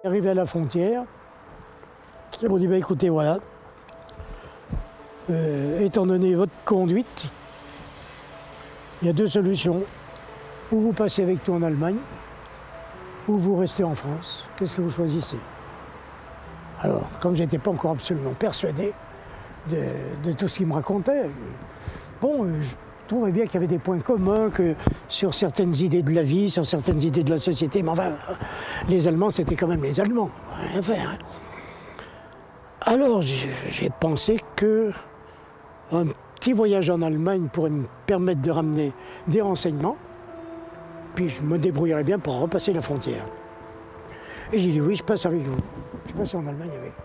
Arrivé à la frontière, ils m'ont dit, bah, écoutez, voilà, étant donné votre conduite, il y a deux solutions. Ou vous passez avec nous en Allemagne, ou vous restez en France. Qu'est-ce que vous choisissez? Alors, comme je n'étais pas encore absolument persuadé de tout ce qu'il me racontait, bon, je trouvais bien qu'il y avait des points communs que sur certaines idées de la vie, sur certaines idées de la société. Mais enfin, les Allemands, c'était quand même les Allemands. Rien à faire. Alors, j'ai pensé que un petit voyage en Allemagne pourrait me permettre de ramener des renseignements, puis je me débrouillerais bien pour repasser la frontière. Et j'ai dit oui, je passe avec vous. Je passe en Allemagne avec vous.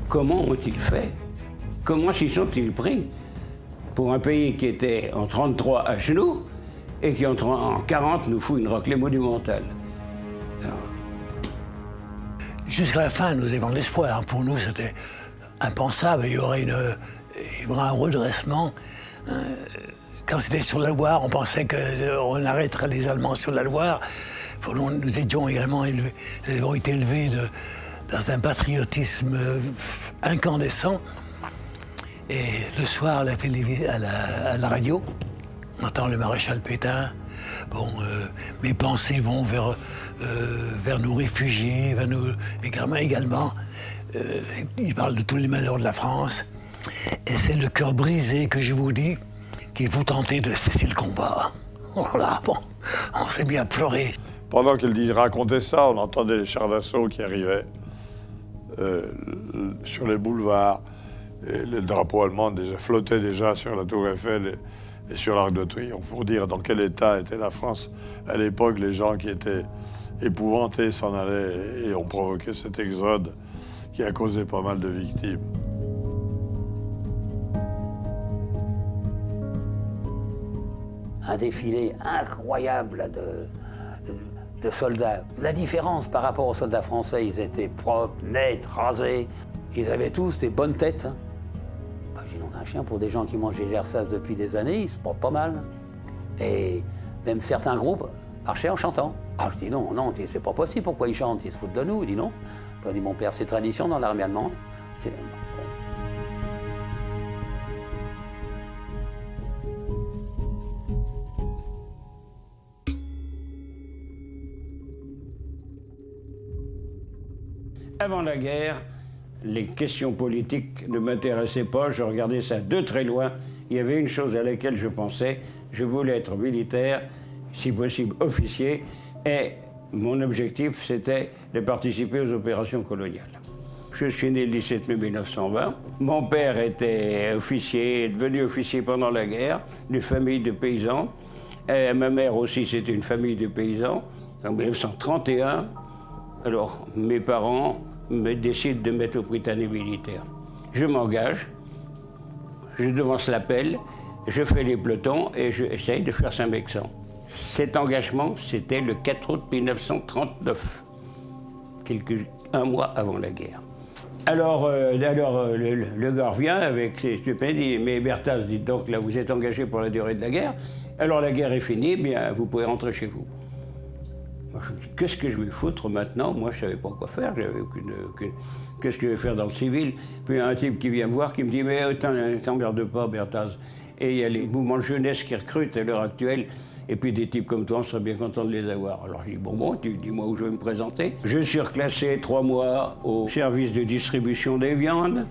Comment ont-ils fait? Comment s'y sont-ils pris pour un pays qui était en 1933 à genoux et qui en 1940 nous fout une raclée monumentale? Jusqu'à la fin, nous avions de l'espoir. Pour nous, c'était impensable. Il y aurait un redressement. Quand c'était sur la Loire, on pensait qu'on arrêterait les Allemands sur la Loire. Pour nous, nous étions également élevés, nous avons été élevés dans un patriotisme incandescent. Et le soir, à la radio, on entend le maréchal Pétain. Bon, mes pensées vont vers nos réfugiés, vers nos également. Il parle de tous les malheurs de la France. Et c'est le cœur brisé que je vous dis qu'il faut tenter de cesser le combat. Voilà, bon, on s'est mis à pleurer. Pendant qu'il racontait ça, on entendait les chars d'assaut qui arrivaient sur les boulevards. Et le drapeau allemand flottait déjà sur la Tour Eiffel et sur l'Arc de Triomphe, pour dire dans quel état était la France. À l'époque, les gens qui étaient épouvantés s'en allaient et ont provoqué cet exode qui a causé pas mal de victimes. Un défilé incroyable de soldats. La différence par rapport aux soldats français, ils étaient propres, nets, rasés. Ils avaient tous des bonnes têtes. Imaginons un chien, pour des gens qui mangent des gersas depuis des années, ils se portent pas mal. Et même certains groupes marchaient en chantant. Ah, je dis non, c'est pas possible, pourquoi ils chantent? Ils se foutent de nous. Il dit non. Je dis mon père, c'est tradition dans l'armée allemande. Avant la guerre, les questions politiques ne m'intéressaient pas, je regardais ça de très loin. Il y avait une chose à laquelle je pensais, je voulais être militaire, si possible officier, et mon objectif c'était de participer aux opérations coloniales. Je suis né le 17 mai 1920, mon père était officier, est devenu officier pendant la guerre, d'une famille de paysans, et ma mère aussi c'était une famille de paysans. En 1931, alors mes parents me décide de mettre au Britannique militaire. Je m'engage, je devance l'appel, je fais les pelotons et j'essaye de faire Saint-Mexan. Cet engagement, c'était le 4 août 1939, un mois avant la guerre. Alors, le gars revient avec ses stupéfiants, dit « Mais Bertha, dites donc, là, vous êtes engagé pour la durée de la guerre. Alors, la guerre est finie, bien, vous pouvez rentrer chez vous. » Moi, je me dis, qu'est-ce que je vais foutre maintenant? Moi, je ne savais pas quoi faire, j'avais aucune qu'est-ce que je vais faire dans le civil? Puis il y a un type qui vient me voir, qui me dit, mais t'emmerdes pas, Berthaz. Et il y a les mouvements de jeunesse qui recrutent à l'heure actuelle. Et puis des types comme toi, on serait bien content de les avoir. Alors je dis, bon, tu dis-moi où je vais me présenter. Je suis reclassé 3 mois au service de distribution des viandes.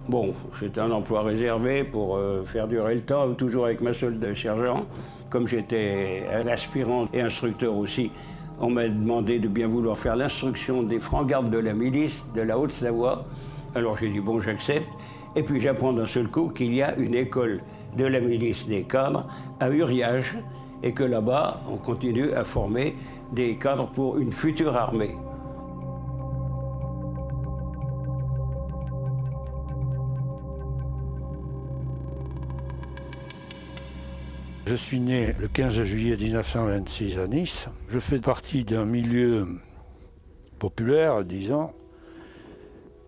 Bon, c'était un emploi réservé pour faire durer le temps, toujours avec ma solde de sergent. Comme j'étais un aspirant et instructeur aussi, on m'a demandé de bien vouloir faire l'instruction des francs-gardes de la milice de la Haute-Savoie. Alors j'ai dit, bon, j'accepte. Et puis j'apprends d'un seul coup qu'il y a une école de la milice des cadres à Uriage, et que là-bas, on continue à former des cadres pour une future armée. Je suis né le 15 juillet 1926 à Nice. Je fais partie d'un milieu populaire, disons,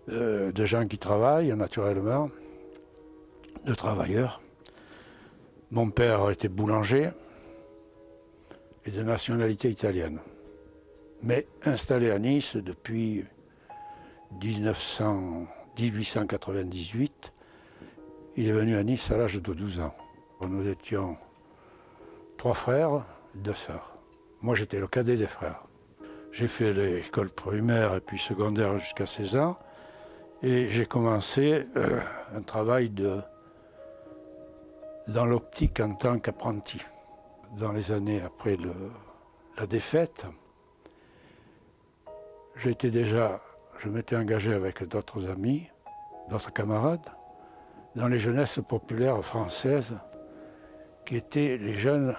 de gens qui travaillent naturellement, de travailleurs. Mon père était boulanger et de nationalité italienne, mais installé à Nice depuis 1898. Il est venu à Nice à l'âge de 12 ans. Nous étions 3 frères, 2 sœurs. Moi, j'étais le cadet des frères. J'ai fait l'école primaire et puis secondaire jusqu'à 16 ans. Et j'ai commencé un travail dans l'optique en tant qu'apprenti. Dans les années après la défaite, je m'étais engagé avec d'autres amis, d'autres camarades, dans les jeunesses populaires françaises, qui étaient les jeunes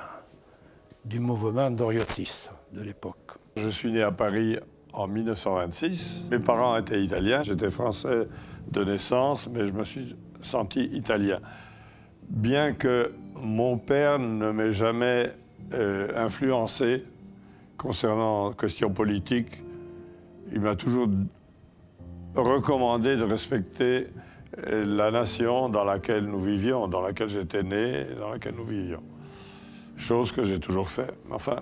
du mouvement doriotiste de l'époque. Je suis né à Paris en 1926. Mes parents étaient italiens. J'étais français de naissance, mais je me suis senti italien. Bien que mon père ne m'ait jamais influencé concernant questions politiques, il m'a toujours recommandé de respecter la nation dans laquelle nous vivions, dans laquelle j'étais né, dans laquelle nous vivions. Chose que j'ai toujours fait. Enfin,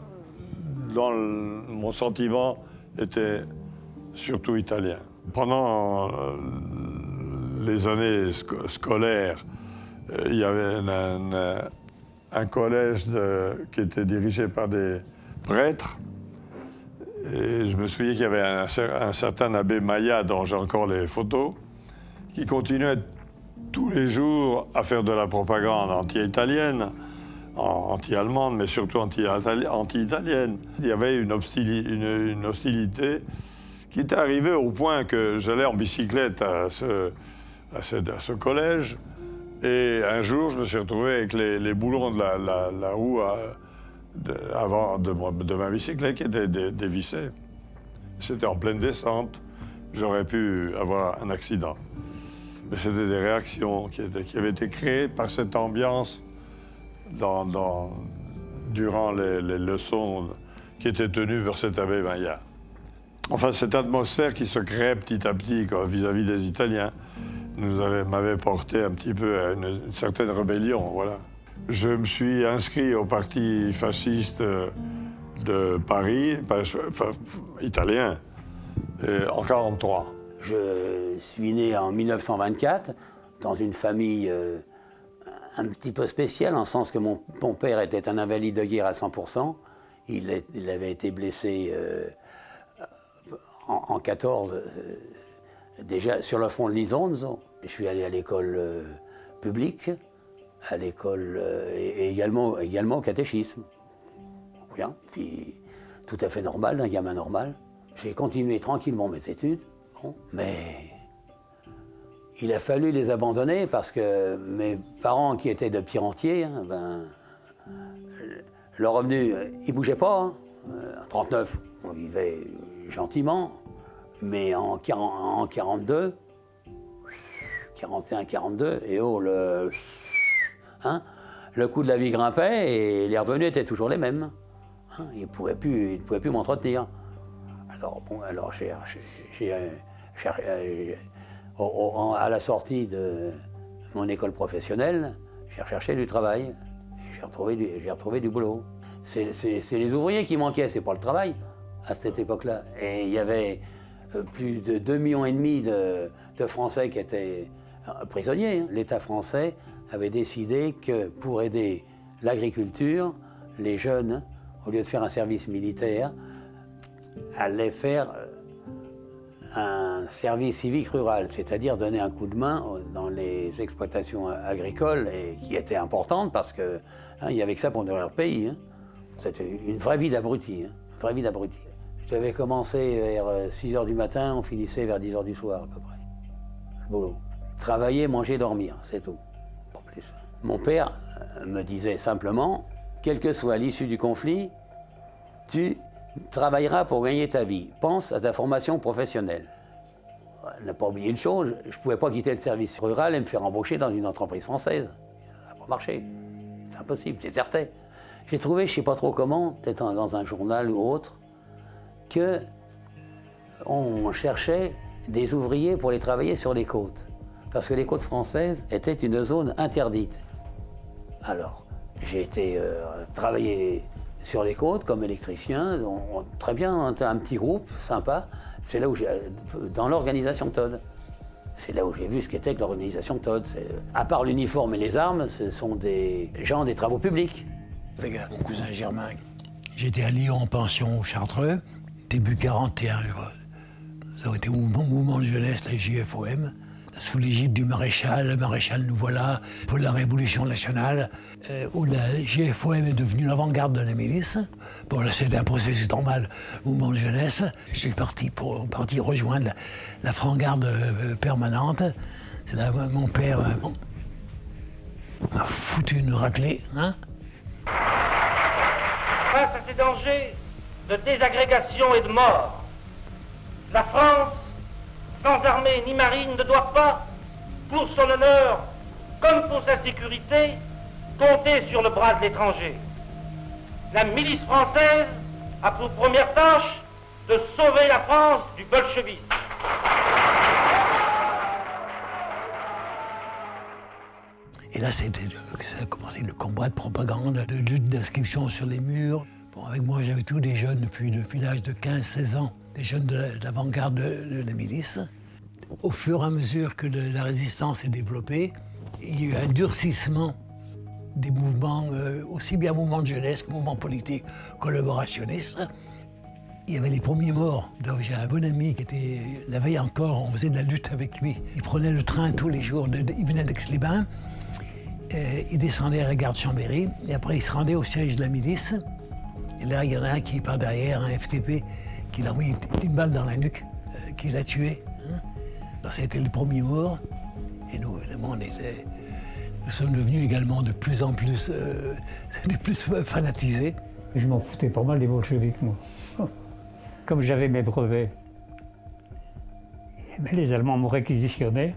mon sentiment était surtout italien. Pendant les années scolaires, il y avait un collège qui était dirigé par des prêtres. Et je me souviens qu'il y avait un certain abbé Maya, dont j'ai encore les photos, qui continuait tous les jours à faire de la propagande anti-italienne, anti-allemande, mais surtout anti-italienne. Il y avait une hostilité qui était arrivée au point que j'allais en bicyclette à ce collège. Et un jour, je me suis retrouvé avec les boulons de la roue avant de ma bicyclette qui étaient dévissés. C'était en pleine descente. J'aurais pu avoir un accident. Mais c'était des réactions qui avaient été créées par cette ambiance durant les leçons qui étaient tenues vers cet abbé Maya. Enfin, cette atmosphère qui se créait petit à petit vis-à-vis des Italiens m'avait porté un petit peu à une certaine rébellion, voilà. Je me suis inscrit au parti fasciste de Paris, italien, en 1943. Je suis né en 1924 dans une famille un petit peu spéciale, en le sens que mon père était un invalide de guerre à 100%. Il avait été blessé en 14, déjà sur le front de l'Isonzo. Je suis allé à l'école publique, à l'école et également au catéchisme. Rien, puis tout à fait normal, d'un gamin normal. J'ai continué tranquillement mes études. Bon, mais il a fallu les abandonner parce que mes parents, qui étaient de petits rentiers, le revenu, il ne bougeait pas. En 1939, on vivait gentiment, mais en 42, 41, 42, et le coût de la vie grimpait et les revenus étaient toujours les mêmes. Il ne pouvait plus m'entretenir. Alors à la sortie de mon école professionnelle, j'ai recherché du travail. J'ai retrouvé du boulot. C'est les ouvriers qui manquaient, c'est pas le travail à cette époque-là. Et il y avait plus de 2,5 millions de Français qui étaient prisonniers. Hein. L'État français avait décidé que pour aider l'agriculture, les jeunes, au lieu de faire un service militaire, allaient faire un service civique rural, c'est-à-dire donner un coup de main dans les exploitations agricoles, et qui étaient importantes parce qu'il n'y avait que ça pour nourrir le pays. Hein. C'était une vraie vie d'abruti, hein, une vraie vie d'abruti. J'avais commencé vers 6 h du matin, on finissait vers 10 h du soir à peu près. Le boulot. Travailler, manger, dormir, c'est tout. Pas plus. Mon père me disait simplement, quelle que soit l'issue du conflit, tu travailleras pour gagner ta vie. Pense à ta formation professionnelle. On n'a pas oublié une chose, je ne pouvais pas quitter le service rural et me faire embaucher dans une entreprise française. Ça n'a pas marché. C'est impossible, c'est certain. J'ai trouvé, je ne sais pas trop comment, peut-être dans un journal ou autre, qu'on cherchait des ouvriers pour les travailler sur les côtes. Parce que les côtes françaises étaient une zone interdite. Alors, j'ai été travailler sur les côtes comme électricien, très bien, un petit groupe, sympa. C'est là où dans l'organisation TOD. C'est là où j'ai vu ce qu'était que l'organisation TOD. À part l'uniforme et les armes, ce sont des gens des travaux publics. Avec mon cousin Germain, j'étais à Lyon en pension au Chartreux, début 41, je crois. Ça a été un mouvement de jeunesse, la JFOM, sous l'égide du maréchal. Le maréchal nous voilà pour la Révolution nationale, où la JFOM est devenue l'avant-garde de la milice. Bon, là, c'était un processus normal, mouvement de jeunesse. Je suis parti pour rejoindre la franc-garde permanente. C'est là mon père m'a foutu une raclée, hein. Face à ces dangers de désagrégation et de mort, la France, sans armée ni marine, ne doit pas, pour son honneur comme pour sa sécurité, compter sur le bras de l'étranger. La milice française a pour première tâche de sauver la France du bolchevisme. Et là, ça a commencé le combat de propagande, de lutte d'inscription sur les murs. Bon, avec moi, j'avais tous des jeunes depuis l'âge de 15-16 ans, des jeunes de l'avant-garde de la milice. Au fur et à mesure que la résistance s'est développée, il y a eu un durcissement des mouvements, aussi bien mouvements de jeunesse que mouvements politiques collaborationnistes. Il y avait les premiers morts. J'ai un bon ami qui était, la veille encore, on faisait de la lutte avec lui. Il prenait le train tous les jours, il venait d'Aix-les-Bains, il descendait à la gare de Chambéry, et après il se rendait au siège de la milice. Et là, il y en a un qui, par derrière, un FTP, qui l'a envoyé une balle dans la nuque, qui l'a tué. Hein. Alors, ça a été le premier mort. Et nous, évidemment, nous sommes devenus également de plus en plus, fanatisés. Je m'en foutais pas mal des bolcheviks, moi. Comme j'avais mes brevets, mais les Allemands m'ont réquisitionné.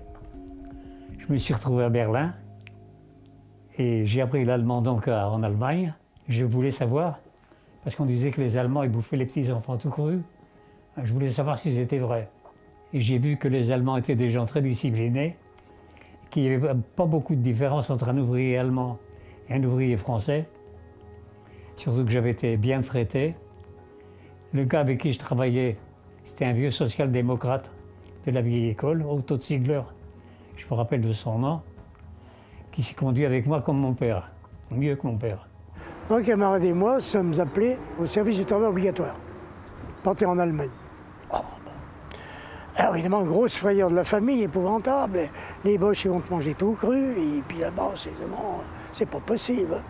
Je me suis retrouvé à Berlin. Et j'ai appris l'allemand donc en Allemagne. Je voulais savoir, parce qu'on disait que les Allemands ils bouffaient les petits enfants tout crus. Je voulais savoir si c'était vrai. Et j'ai vu que les Allemands étaient des gens très disciplinés, qu'il n'y avait pas beaucoup de différence entre un ouvrier allemand et un ouvrier français. Surtout que j'avais été bien traité. Le gars avec qui je travaillais, c'était un vieux social-démocrate de la vieille école, Otto Ziegler, je me rappelle de son nom, qui s'est conduit avec moi comme mon père, mieux que mon père. Un camarade et moi sommes appelés au service du travail obligatoire, partir en Allemagne. Oh, bon. Alors évidemment, grosse frayeur de la famille, épouvantable. Les Boches ils vont te manger tout cru, et puis là-bas, c'est pas possible.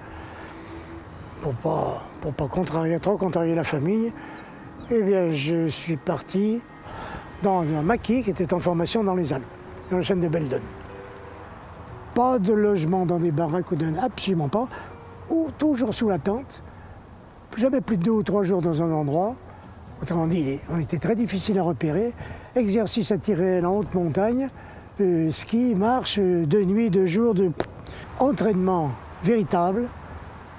Pour pas trop contrarier la famille, eh bien, je suis parti dans un maquis qui était en formation dans les Alpes, dans la chaîne de Belledonne. Pas de logement dans des baraques ou absolument pas, ou toujours sous la tente. Jamais plus de 2 ou 3 jours dans un endroit. Autrement dit, on était très difficile à repérer. Exercice à tirer en haute montagne, ski, marche, de nuit, de jour, entraînement véritable.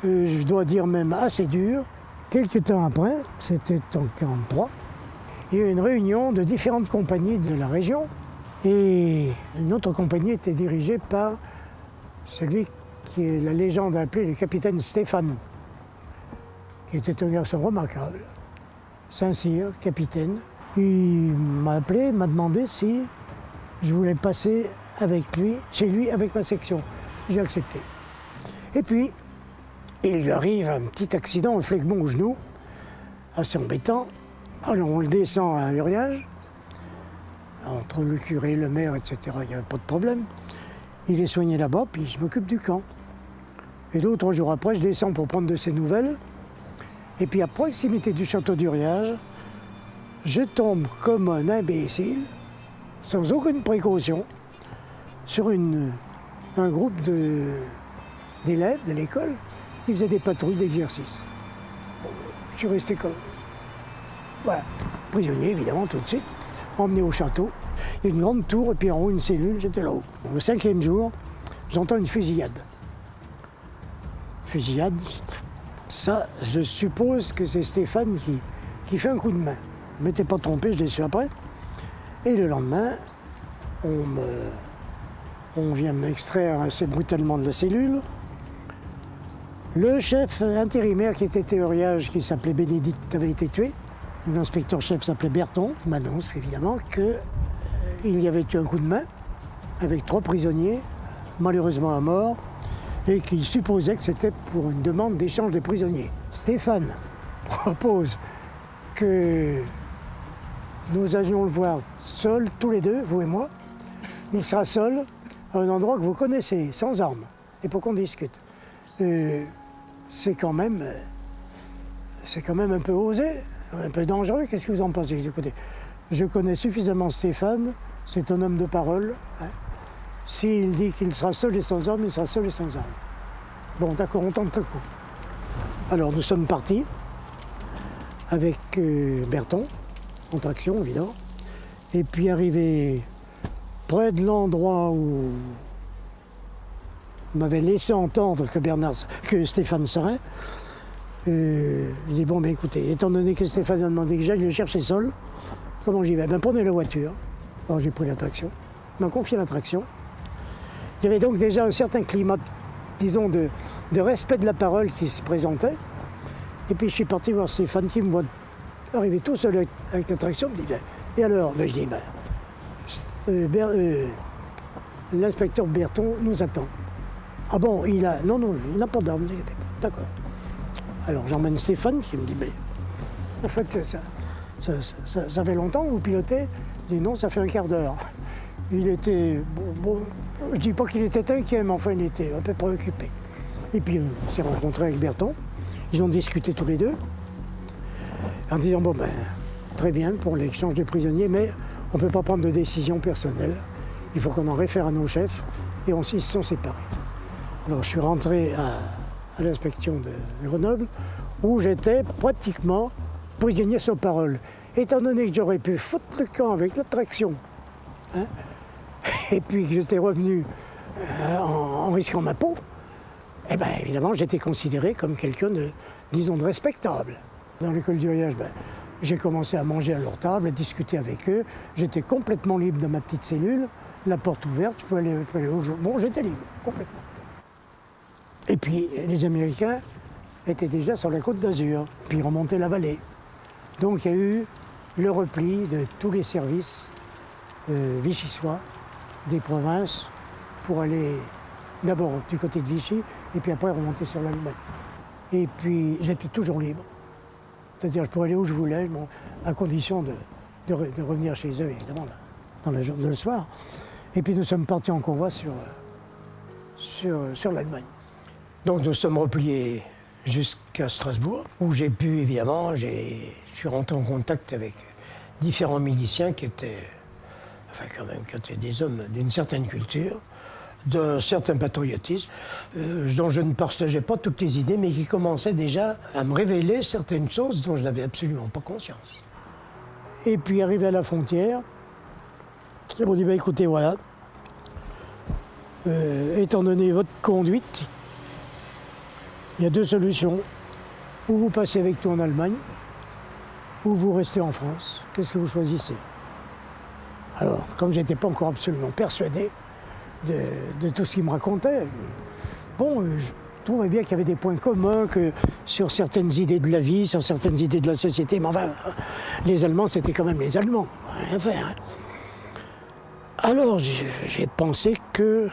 Je dois dire même assez dur. Quelques temps après, c'était en 1943, il y a eu une réunion de différentes compagnies de la région. Et une autre compagnie était dirigée par celui qui est la légende appelée le capitaine Stéphane, qui était un garçon remarquable, sincère, capitaine, Il m'a appelé, m'a demandé si je voulais passer avec lui, chez lui avec ma section. J'ai accepté. Et puis, il lui arrive un petit accident, un phlegmon au genou, assez embêtant. Alors on le descend à Uriage, entre le curé, le maire, etc. Il n'y avait pas de problème. Il est soigné là-bas, puis je m'occupe du camp. Et 2 ou 3 jours après, je descends pour prendre de ses nouvelles. Et puis à proximité du château d'Uriage, je tombe comme un imbécile, sans aucune précaution, sur un groupe d'élèves de l'école qui faisaient des patrouilles d'exercice. Bon, je suis resté comme... Voilà, prisonnier évidemment tout de suite, emmené au château. Il y a une grande tour et puis en haut une cellule, j'étais là-haut. Le 5e jour, j'entends une fusillade. Fusillade, ça, je suppose que c'est Stéphane qui fait un coup de main. Je ne m'étais pas trompé, je l'ai su après. Et le lendemain, on vient m'extraire assez brutalement de la cellule. Le chef intérimaire qui était théoriage, qui s'appelait Bénédicte, avait été tué. L'inspecteur-chef s'appelait Berton, m'annonce évidemment qu'il y avait eu un coup de main avec 3 prisonniers, malheureusement à mort, et qu'il supposait que c'était pour une demande d'échange des prisonniers. Stéphane propose que nous allions le voir seuls, tous les deux, vous et moi. Il sera seul à un endroit que vous connaissez, sans armes, et pour qu'on discute. C'est quand même un peu osé, un peu dangereux. Qu'est-ce que vous en pensez? Écoutez, je connais suffisamment Stéphane, c'est un homme de parole. Hein. S'il dit qu'il sera seul et sans armes, il sera seul et sans armes. Bon, d'accord, on tente le coup. Alors, nous sommes partis avec Berton, en traction, évidemment. Et puis, arrivé près de l'endroit où on m'avait laissé entendre que Stéphane serait, je dis, bon, ben écoutez, étant donné que Stéphane a demandé que j'aille le chercher seul, comment j'y vais? Ben, prenez la voiture. Alors, j'ai pris l'attraction. Il m'a confié l'attraction. Il y avait donc déjà un certain climat, disons, de respect de la parole qui se présentait. Et puis je suis parti voir Stéphane qui me voit arriver tout seul avec l'attraction. Me dit, ben, et alors? Ben, je dis, l'inspecteur Berton nous attend. Ah bon, non, il n'a pas d'armes, ne vous inquiétez pas. D'accord. Alors j'emmène Stéphane qui me dit, mais en fait, ça fait longtemps que vous pilotez? Je dis, non, ça fait un quart d'heure. Il était, bon, je dis pas qu'il était inquiet, mais enfin il était un peu préoccupé. Et puis on s'est rencontré avec Berton, ils ont discuté tous les deux, en disant, bon ben, très bien pour l'échange de prisonniers, mais on ne peut pas prendre de décision personnelle. Il faut qu'on en réfère à nos chefs, et ils se sont séparés. Alors je suis rentré à l'inspection de Grenoble, où j'étais pratiquement prisonnier sur parole. Étant donné que j'aurais pu foutre le camp avec l'attraction, hein, et puis que j'étais revenu en risquant ma peau, eh bien évidemment j'étais considéré comme quelqu'un de, disons, de respectable. Dans l'école d'Uriage, j'ai commencé à manger à leur table, à discuter avec eux. J'étais complètement libre dans ma petite cellule, la porte ouverte, je pouvais aller au jour. Bon, j'étais libre, complètement. Et puis les Américains étaient déjà sur la côte d'Azur, puis remontaient la vallée. Donc il y a eu le repli de tous les services vichysois, des provinces, pour aller d'abord du côté de Vichy, et puis après remonter sur l'Allemagne. Et puis j'étais toujours libre. C'est-à-dire je pourrais aller où je voulais, bon, à condition de revenir chez eux, évidemment, dans la journée, le soir. Et puis nous sommes partis en convoi sur l'Allemagne. Donc nous sommes repliés jusqu'à Strasbourg, où j'ai pu, évidemment, je suis rentré en contact avec différents miliciens qui étaient, enfin quand même, qui étaient des hommes d'une certaine culture, d'un certain patriotisme, dont je ne partageais pas toutes les idées, mais qui commençaient déjà à me révéler certaines choses dont je n'avais absolument pas conscience. Et puis arrivé à la frontière, ils m'ont dit, écoutez, voilà, étant donné votre conduite, il y a 2 solutions. Ou vous passez avec tout en Allemagne, ou vous restez en France. Qu'est-ce que vous choisissez? Alors, comme je n'étais pas encore absolument persuadé de tout ce qu'il me racontait, bon, trouvais bien qu'il y avait des points communs que sur certaines idées de la vie, sur certaines idées de la société. Mais enfin, les Allemands, c'était quand même les Allemands. Rien à faire. Alors, j'ai pensé que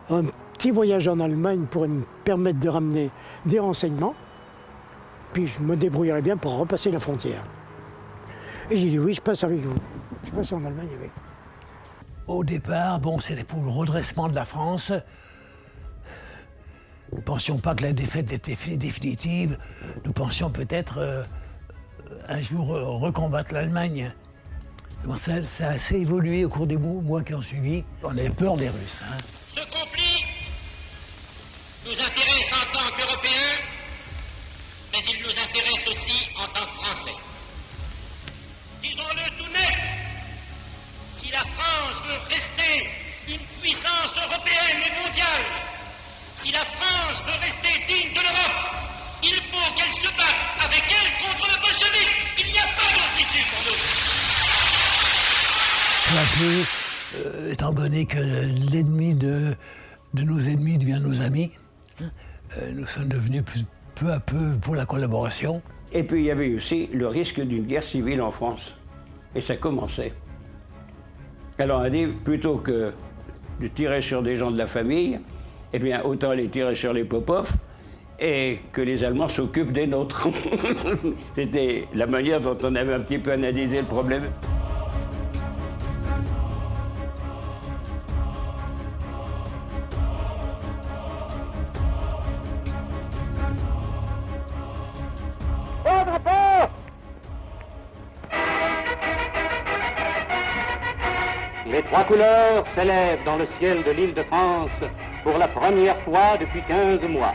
un petit voyage en Allemagne pourrait me permettre de ramener des renseignements, puis je me débrouillerais bien pour repasser la frontière. Et j'ai dit oui, je passe avec vous. Je passe en Allemagne avec vous. Au départ, bon, c'était pour le redressement de la France. Nous ne pensions pas que la défaite était définitive. Nous pensions peut-être un jour recombattre l'Allemagne. Bon, ça a assez évolué au cours des mois qui ont suivi. On avait peur des Russes. Hein. Ce conflit nous intéresse en tant qu'Européens, mais il nous intéresse aussi en tant que Français. Disons-le tout net, si la France veut rester une puissance européenne et mondiale, si la France veut rester digne de l'Europe, il faut qu'elle se batte avec elle contre le bolchevique. Il n'y a pas d'autre issue pour nous. Peu à peu, étant donné que l'ennemi de nos ennemis devient nos amis, nous sommes devenus peu à peu pour la collaboration. Et puis il y avait aussi le risque d'une guerre civile en France. Et ça commençait. Alors on a dit, plutôt que de tirer sur des gens de la famille, eh bien autant les tirer sur les Popov et que les Allemands s'occupent des nôtres. C'était la manière dont on avait un petit peu analysé le problème. Les trois couleurs s'élèvent dans le ciel de l'île de France pour la première fois depuis 15 mois.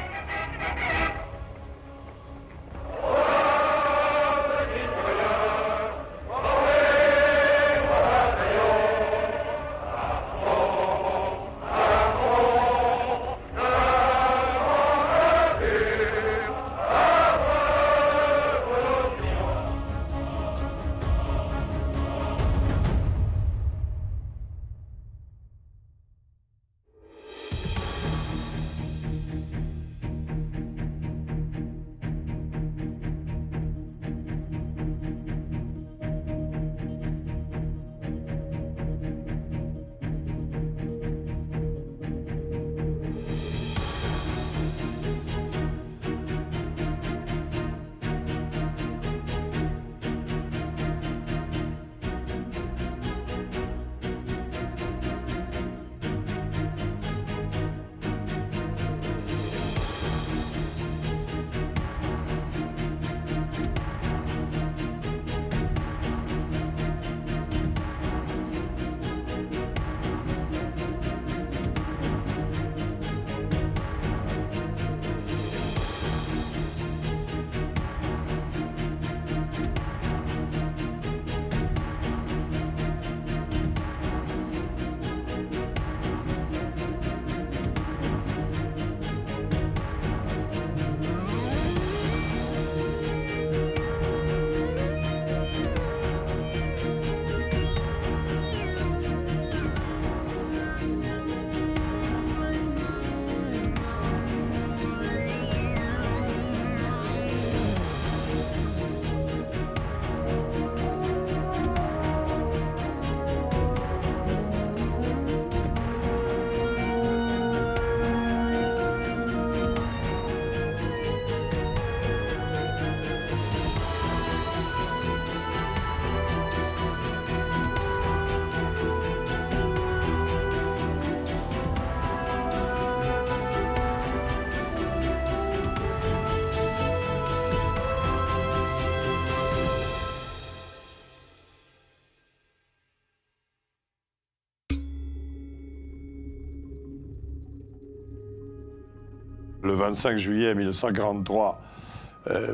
Le 25 juillet 1943,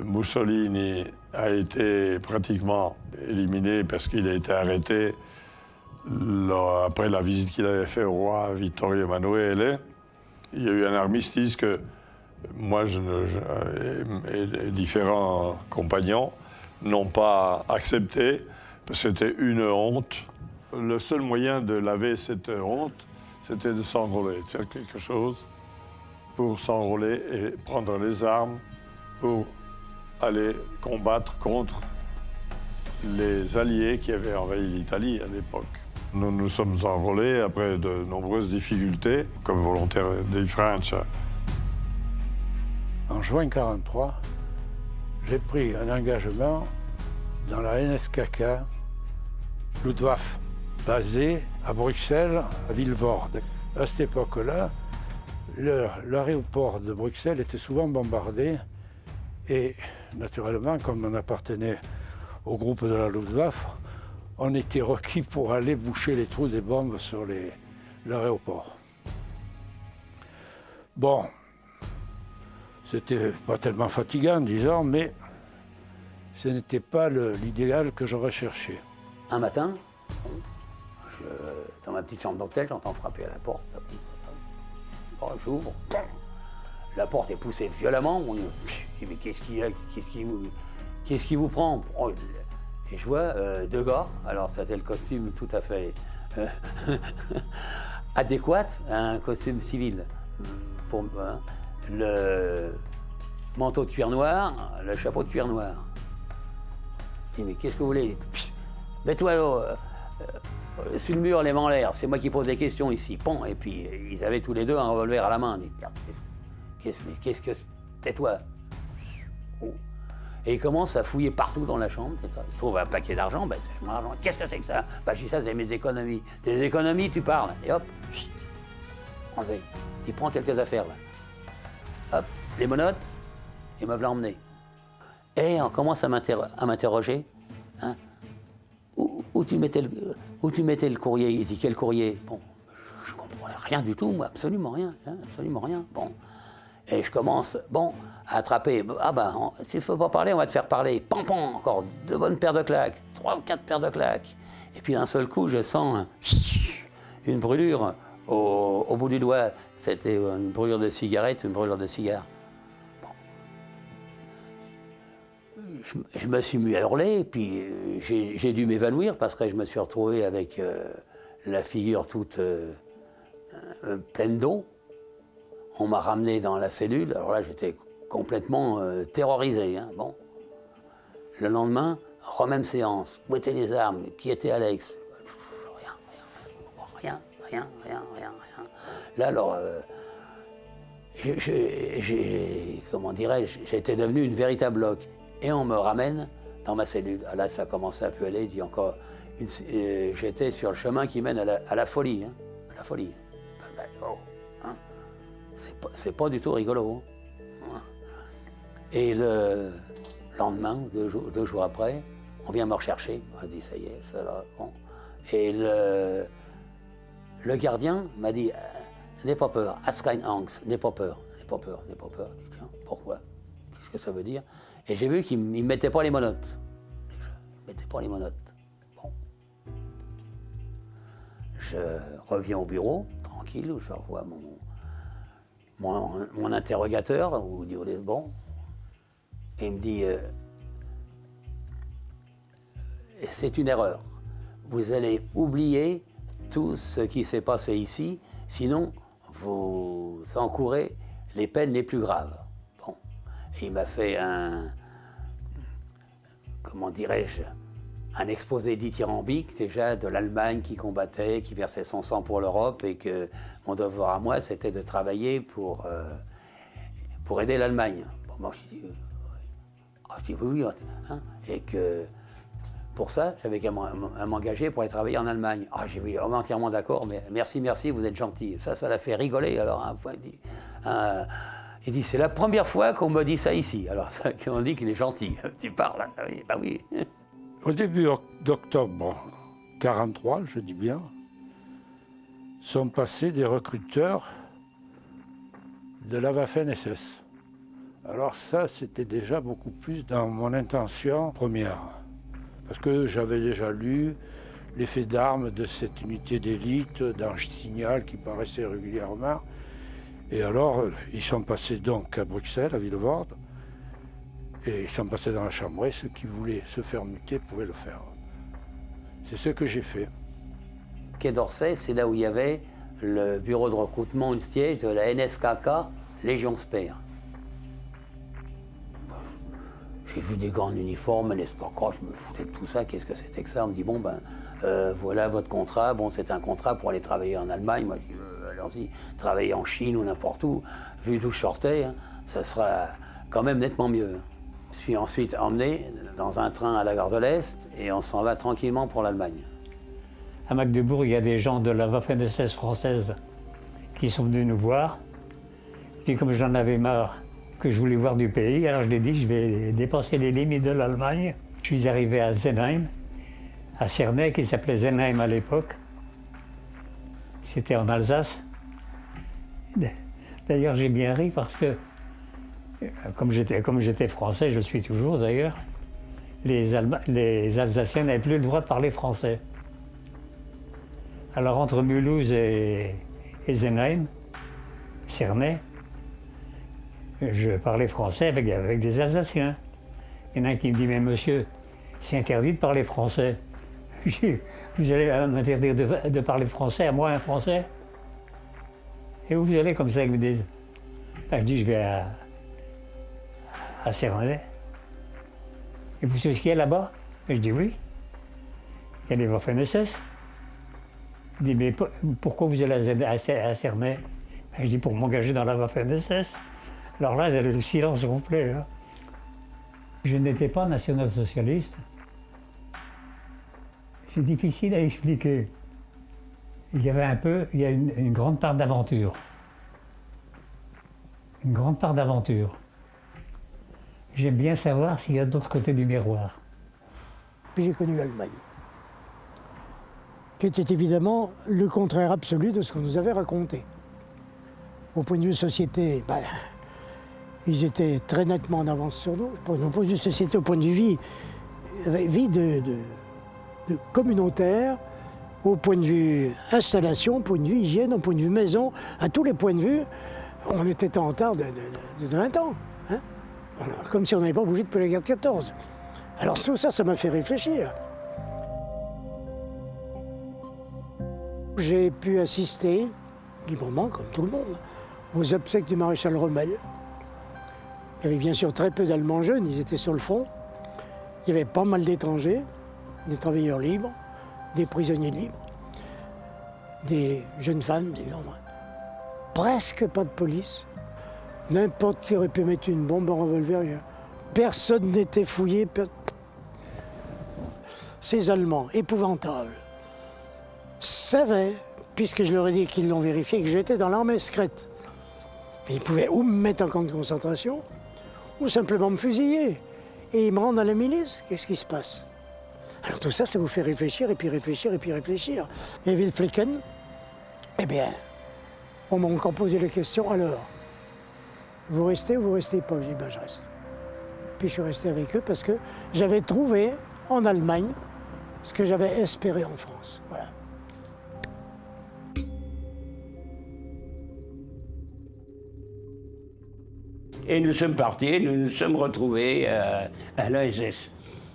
Mussolini a été pratiquement éliminé parce qu'il a été arrêté après la visite qu'il avait faite au roi Vittorio Emanuele. Il y a eu un armistice que moi et différents compagnons n'ont pas accepté parce que c'était une honte. Le seul moyen de laver cette honte, c'était de s'enrôler, de faire quelque chose pour s'enrôler et prendre les armes pour aller combattre contre les Alliés qui avaient envahi l'Italie à l'époque. Nous nous sommes enrôlés après de nombreuses difficultés comme volontaires di Francia. En juin 1943, j'ai pris un engagement dans la NSKK Luftwaffe, basée à Bruxelles, à Vilvoorde. À cette époque-là, l'aéroport de Bruxelles était souvent bombardé et naturellement, comme on appartenait au groupe de la Luftwaffe, on était requis pour aller boucher les trous des bombes sur l'aéroport. Bon, c'était pas tellement fatigant, disons, mais ce n'était pas l'idéal que je recherchais. Un matin, dans ma petite chambre d'hôtel, j'entends frapper à la porte. Bon, j'ouvre. La porte est poussée violemment. Je dis, mais qu'est-ce qui vous prend? Et je vois deux gars. Alors, c'était le costume tout à fait adéquat à un costume civil. Pour, le manteau de cuir noir, le chapeau de cuir noir. Je dis, mais qu'est-ce que vous voulez? Mets-toi là, sur le mur, les mains en l'air. C'est moi qui pose des questions ici. Bon, et puis, ils avaient tous les deux un revolver à la main. Qu'est-ce que... Tais-toi. Et ils commencent à fouiller partout dans la chambre. Ils trouvent un paquet d'argent. Ben, c'est mon argent. Qu'est-ce que c'est que ça? Ben, je dis, ça, c'est mes économies. Tes économies, tu parles. Et hop, enlevé. Il prend quelques affaires, là. Hop, les menottes, et me l'a emmené. Et on commence à m'interroger. Hein? Où tu mettais le courrier? Il dit, quel courrier? Bon, je comprenais rien du tout, moi, absolument rien. Hein, absolument rien. Bon. Et je commence, à attraper. Ah ben, s'il ne faut pas parler, on va te faire parler. Pam, pam, encore 2 bonnes paires de claques, 3 ou 4 paires de claques. Et puis d'un seul coup, je sens une brûlure au bout du doigt. C'était une brûlure de cigarette, une brûlure de cigare. Bon. Je me suis mis à hurler, puis j'ai dû m'évanouir parce que je me suis retrouvé avec la figure toute pleine d'eau. On m'a ramené dans la cellule, alors là j'étais complètement terrorisé. Hein. Bon. Le lendemain, même séance. Où étaient les armes? Qui était Alex? Rien. Là alors, comment dirais-je, j'étais devenu une véritable loque. Et on me ramène dans ma cellule. Là ça commençait à puer, il dit encore, j'étais sur le chemin qui mène à la folie. Hein. À la folie. Hein. C'est pas du tout rigolo. Hein. Et le lendemain, 2 jours après, on vient me rechercher. On dit, ça y est, ça là. Bon. Et le gardien m'a dit, n'aie pas peur, Askein Angst, n'aie pas peur. Je dis, tiens, pourquoi? Qu'est-ce que ça veut dire? Et j'ai vu qu'il ne mettait pas les menottes. Déjà, il ne mettait pas les menottes. Bon. Je reviens au bureau, tranquille, où je revois mon interrogateur, où il dit, bon, et il me dit, c'est une erreur. Vous allez oublier tout ce qui s'est passé ici, sinon vous encourez les peines les plus graves. Bon. Et il m'a fait un exposé dithyrambique déjà de l'Allemagne qui combattait, qui versait son sang pour l'Europe et que mon devoir à moi c'était de travailler pour aider l'Allemagne. Bon, moi je dis oui, hein, et que pour ça j'avais qu'à m'engager pour aller travailler en Allemagne. Ah, j'ai dit entièrement d'accord, mais merci, vous êtes gentil. Ça l'a fait rigoler. Alors hein, il dit c'est la première fois qu'on me dit ça ici. Alors on dit qu'il est gentil. Tu parles, hein? Oui, bah oui. Au début d'octobre 1943, je dis bien, sont passés des recruteurs de la Waffen-SS. Alors ça, c'était déjà beaucoup plus dans mon intention première. Parce que j'avais déjà lu les faits d'armes de cette unité d'élite dans Signal qui paraissait régulièrement. Et alors, ils sont passés donc à Bruxelles, à Vilvoorde. Et ils sont passés dans la chambre et ceux qui voulaient se faire muter pouvaient le faire. C'est ce que j'ai fait. Quai d'Orsay, c'est là où il y avait le bureau de recrutement, une siège de la NSKK Légion Speer. J'ai vu des grands uniformes, les sport-cross, je me foutais de tout ça, qu'est-ce que c'était que ça? On me dit, bon ben, voilà votre contrat, bon c'est un contrat pour aller travailler en Allemagne, moi je dis, allons-y, travailler en Chine ou n'importe où, vu d'où je sortais, hein, ça sera quand même nettement mieux. Je suis ensuite emmené dans un train à la gare de l'Est et on s'en va tranquillement pour l'Allemagne. À Magdebourg, il y a des gens de la Waffen-SS française qui sont venus nous voir. Puis comme j'en avais marre que je voulais voir du pays, alors je l'ai dit, je vais dépasser les limites de l'Allemagne. Je suis arrivé à Senheim, à Cernay, qui s'appelait Senheim à l'époque. C'était en Alsace. D'ailleurs, j'ai bien ri parce que, comme j'étais français, je suis toujours d'ailleurs, les Alsaciens n'avaient plus le droit de parler français. Alors entre Mulhouse et Senheim, Cernay, je parlais français avec des Alsaciens. Il y en a un qui me dit, mais monsieur, c'est interdit de parler français. Vous allez m'interdire de parler français, à moi un français? Et où vous allez comme ça, ils me disent? Ben, je dis, je vais à Cernay. Et vous savez ce qu'il y a là-bas? Et je dis, oui. Il y a les Waffen-SS. Il dit, mais pourquoi vous allez à Cernay? Ben, je dis, pour m'engager dans la Waffen-SS. Alors là, j'avais le silence complet. Hein. Je n'étais pas national-socialiste. C'est difficile à expliquer. Il y a une grande part d'aventure. Une grande part d'aventure. J'aime bien savoir s'il y a d'autres côtés du miroir. Puis j'ai connu l'Allemagne, qui était évidemment le contraire absolu de ce qu'on nous avait raconté. Au point de vue société, ben, ils étaient très nettement en avance sur nous. Au point de vue société, au point de vue vie de communautaire, au point de vue installation, au point de vue hygiène, au point de vue maison, à tous les points de vue, on était en retard de 20 ans. Hein? Comme si on n'avait pas bougé depuis la guerre de 14. Alors ça m'a fait réfléchir. J'ai pu assister, librement, comme tout le monde, aux obsèques du maréchal Rommel. Il y avait bien sûr très peu d'Allemands jeunes, ils étaient sur le front. Il y avait pas mal d'étrangers, des travailleurs libres, des prisonniers libres, des jeunes femmes, des gens. Presque pas de police. N'importe qui aurait pu mettre une bombe en revolver. Personne n'était fouillé. Ces Allemands, épouvantables, savaient, puisque je leur ai dit qu'ils l'ont vérifié, que j'étais dans l'armée secrète. Mais ils pouvaient ou me mettre en camp de concentration, ou simplement me fusiller. Et ils me rendent à la milice. Qu'est-ce qui se passe? Alors tout ça, ça vous fait réfléchir, et puis réfléchir, et puis réfléchir. Et Wilflecken, eh bien, on m'a encore posé la question, alors, vous restez ou vous restez pas? J'ai dit, ben je reste. Puis je suis resté avec eux parce que j'avais trouvé en Allemagne ce que j'avais espéré en France. Voilà. Et nous sommes partis, nous nous sommes retrouvés à l'ASS.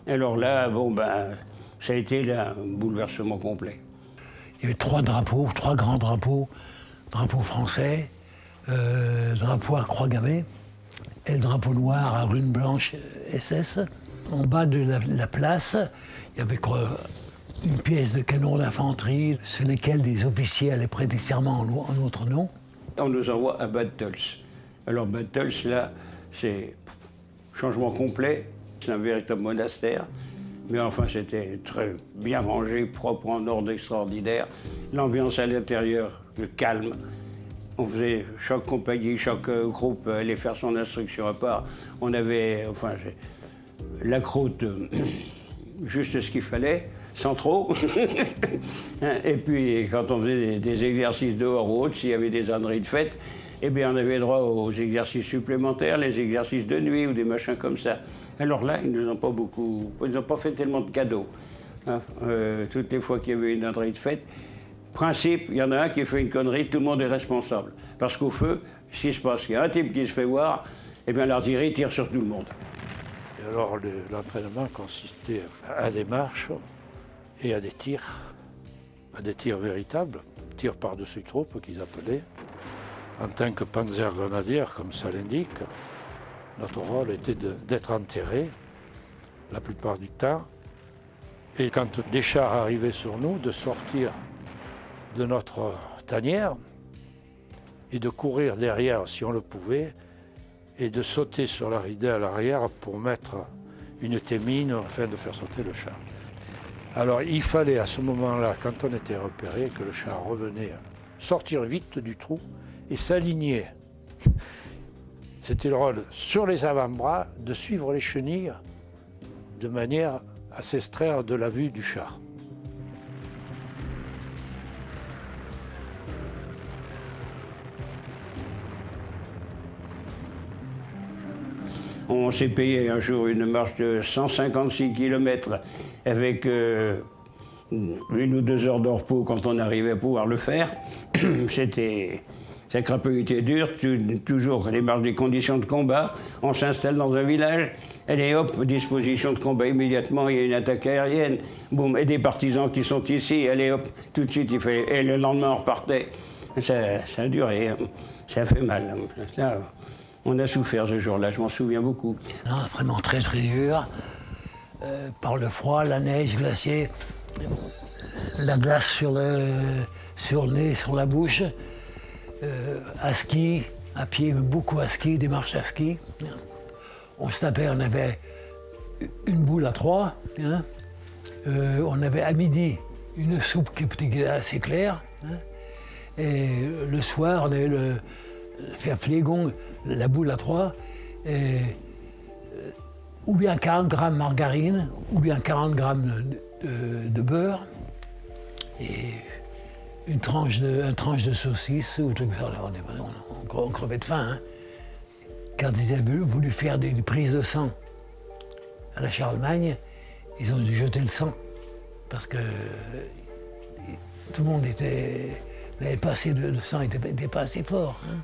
Alors là, bon ben, ça a été là, un bouleversement complet. Il y avait trois grands drapeaux. Drapeau français, drapeau à croix gammée et le drapeau noir à rune blanche SS. En bas de la place, il y avait une pièce de canon d'infanterie sur lesquelles des officiers allaient prêter serment en notre nom. On nous envoie à Bad Tölz. Alors Bad Tölz, là, c'est changement complet. C'est un véritable monastère. Mais enfin, c'était très bien rangé, propre, en ordre extraordinaire. L'ambiance à l'intérieur, le calme. On faisait, chaque compagnie, chaque groupe allait faire son instruction à part. On avait, enfin, la croûte, juste ce qu'il fallait, sans trop. Et puis, quand on faisait des exercices dehors ou autres, s'il y avait des âneries de fête, eh bien, on avait droit aux exercices supplémentaires, les exercices de nuit ou des machins comme ça. Alors là, ils ne nous ont pas beaucoup, ils n'ont pas fait tellement de cadeaux. Hein. Toutes les fois qu'il y avait une ânerie de fête, principe, il y en a un qui fait une connerie, tout le monde est responsable. Parce qu'au feu, s'il se passe qu'il y a un type qui se fait voir, eh bien l'artillerie tire sur tout le monde. Et alors l'entraînement consistait à des marches et à des tirs véritables, tirs par-dessus troupe qu'ils appelaient. En tant que panzergrenadier, comme ça l'indique, notre rôle était d'être enterré la plupart du temps. Et quand des chars arrivaient sur nous, de sortir de notre tanière et de courir derrière si on le pouvait et de sauter sur la ridée à l'arrière pour mettre une témine afin de faire sauter le char. Alors il fallait à ce moment-là, quand on était repéré, que le char revenait sortir vite du trou et s'aligner. C'était le rôle sur les avant-bras de suivre les chenilles de manière à s'extraire de la vue du char. On s'est payé un jour une marche de 156 km avec 1 ou 2 heures de repos quand on arrivait à pouvoir le faire. Ça a un peu été dur, toujours les marches des conditions de combat. On s'installe dans un village, allez hop, disposition de combat immédiatement, il y a une attaque aérienne. Boum, et des partisans qui sont ici, allez hop, tout de suite, et le lendemain on repartait. Ça a duré, ça a fait mal. Là, on a souffert ce jour-là, je m'en souviens beaucoup. Un entraînement très très dur, par le froid, la neige glacée, la glace sur le nez, sur la bouche, à ski, à pied, beaucoup à ski, des marches à ski. On se tapait, on avait une boule à 3, hein. On avait à midi une soupe qui était assez claire, hein. Et le soir, on avait le faire flégon, la boule à 3, ou bien 40 grammes de margarine, ou bien 40 grammes de beurre, et une tranche de saucisse, ou truc, on crevait de faim. Hein. Quand ils avaient voulu faire des prises de sang à la Charlemagne, ils ont dû jeter le sang, parce que tout le monde n'avait pas assez le sang n'était pas assez fort. Hein.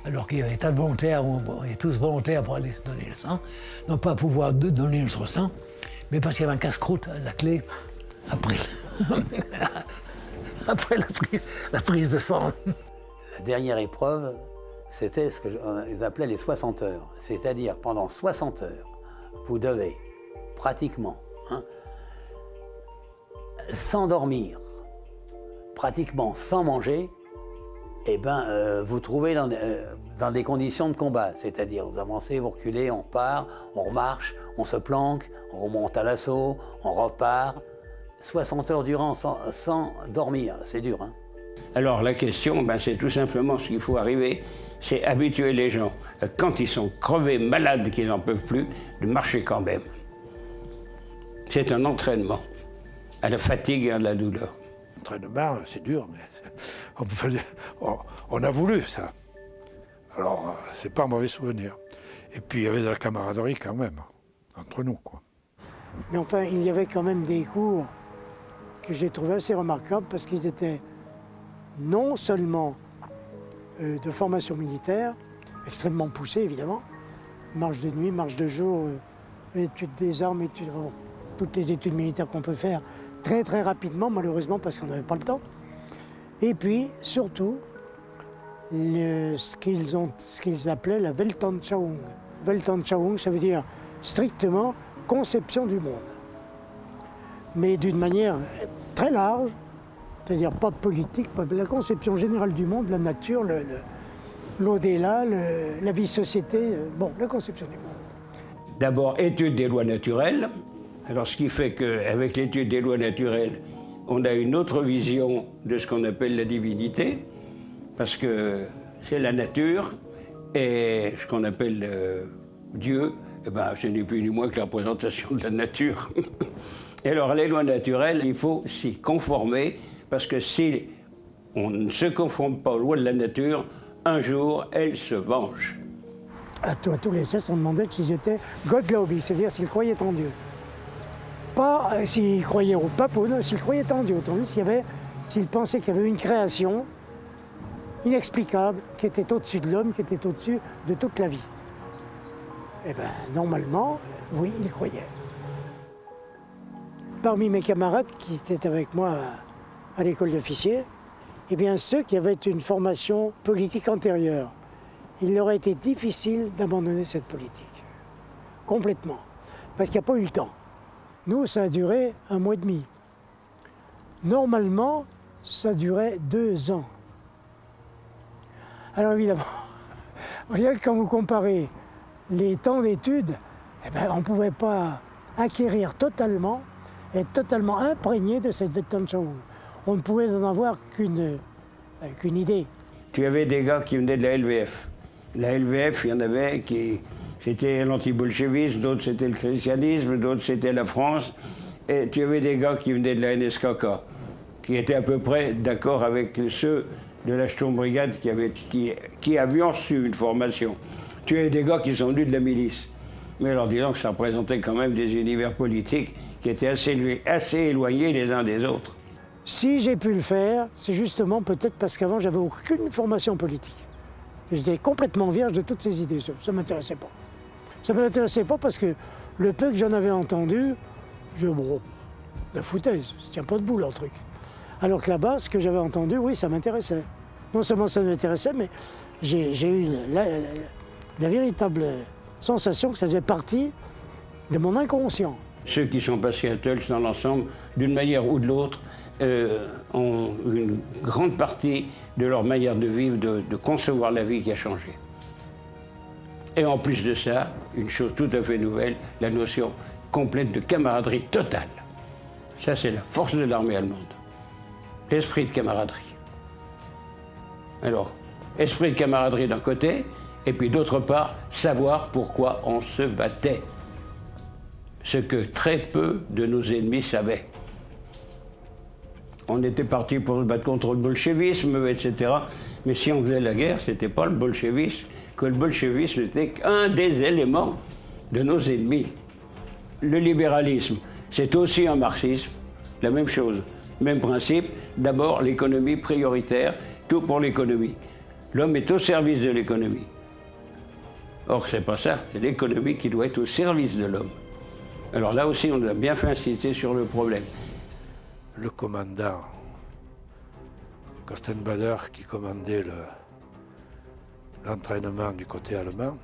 Alors qu'il y avait tas de volontaires, on était tous volontaires pour aller donner le sang, non pas pouvoir donner notre sang, mais parce qu'il y avait un casse-croûte à la clé après, après la prise de sang. La dernière épreuve, c'était ce qu'ils appelaient les 60 heures. C'est-à-dire, pendant 60 heures, vous devez pratiquement, hein, sans dormir, pratiquement sans manger, vous trouvez dans des conditions de combat. C'est-à-dire, vous avancez, vous reculez, on part, on remarche, on se planque, on remonte à l'assaut, on repart. 60 heures durant sans dormir, c'est dur. Hein. Alors la question, c'est tout simplement ce qu'il faut arriver, c'est habituer les gens, quand ils sont crevés, malades, qu'ils n'en peuvent plus, de marcher quand même. C'est un entraînement à la fatigue et à la douleur. L'entraînement, c'est dur, mais on a voulu ça. Alors, c'est pas un mauvais souvenir. Et puis, il y avait de la camaraderie quand même, entre nous, quoi. Mais enfin, il y avait quand même des cours que j'ai trouvés assez remarquables parce qu'ils étaient non seulement de formation militaire, extrêmement poussés évidemment, marche de nuit, marche de jour, études des armes, toutes les études militaires qu'on peut faire très très rapidement, malheureusement parce qu'on n'avait pas le temps. Et puis surtout, ce qu'ils appelaient la Weltanschauung. Weltanschauung, ça veut dire strictement conception du monde. Mais d'une manière très large, c'est-à-dire pas politique, pas la conception générale du monde, la nature, l'au-delà, la vie société, la conception du monde. D'abord, étude des lois naturelles. Alors, ce qui fait qu'avec l'étude des lois naturelles, on a une autre vision de ce qu'on appelle la divinité, parce que c'est la nature, et ce qu'on appelle Dieu, ce n'est plus ni moins que la représentation de la nature. Et alors, les lois naturelles, il faut s'y conformer, parce que si on ne se conforme pas aux lois de la nature, un jour, elles se vengent. À tous les cesses, on demandait s'ils étaient Gottgläubig, c'est-à-dire s'ils croyaient en Dieu. Pas s'ils croyaient au pape, non, s'ils croyaient en Dieu. Autant s'ils pensaient qu'il y avait une création inexplicable qui était au-dessus de l'homme, qui était au-dessus de toute la vie. Normalement, oui, ils croyaient. Parmi mes camarades qui étaient avec moi à l'école d'officiers, eh bien ceux qui avaient une formation politique antérieure, il leur a été difficile d'abandonner cette politique. Complètement. Parce qu'il n'y a pas eu le temps. Nous, ça a duré 1 mois et demi. Normalement, ça durait 2 ans. Alors évidemment, rien que quand vous comparez les temps d'études, eh ben, on ne pouvait pas acquérir totalement, être totalement imprégné de cette Weltanschauung. On ne pouvait en avoir qu'une idée. Tu avais des gars qui venaient de la LVF. La LVF, il y en avait qui... C'était l'anti-bolchevisme, d'autres c'était le christianisme, d'autres c'était la France. Et tu avais des gars qui venaient de la NSKK, qui étaient à peu près d'accord avec ceux de la Sturmbrigade qui avaient reçu une formation. Tu avais des gars qui sont venus de la milice. Mais alors disons que ça représentait quand même des univers politiques qui étaient assez éloignés les uns des autres. Si j'ai pu le faire, c'est justement peut-être parce qu'avant j'avais aucune formation politique. J'étais complètement vierge de toutes ces idées. Ça ne m'intéressait pas. Ça ne m'intéressait pas parce que le peu que j'en avais entendu, la foutaise, ça ne tient pas debout leur truc. Alors que là-bas, ce que j'avais entendu, oui, ça m'intéressait. Non seulement ça m'intéressait, mais j'ai eu la véritable sensation que ça faisait partie de mon inconscient. Ceux qui sont passés à Tölz dans l'ensemble, d'une manière ou de l'autre, ont une grande partie de leur manière de vivre, de concevoir la vie qui a changé. Et en plus de ça, une chose tout à fait nouvelle, la notion complète de camaraderie totale. Ça, c'est la force de l'armée allemande. L'esprit de camaraderie. Alors, esprit de camaraderie d'un côté, et puis d'autre part, savoir pourquoi on se battait. Ce que très peu de nos ennemis savaient. On était parti pour se battre contre le bolchevisme, etc. Mais si on faisait la guerre, c'était pas le bolchevisme, que le bolchevisme était qu'un des éléments de nos ennemis. Le libéralisme, c'est aussi un marxisme, la même chose, même principe. D'abord, l'économie prioritaire, tout pour l'économie. L'homme est au service de l'économie. Or, c'est pas ça, c'est l'économie qui doit être au service de l'homme. Alors là aussi, on a bien fait insister sur le problème. Le commandant Kostenbader, qui commandait l'entraînement du côté allemand,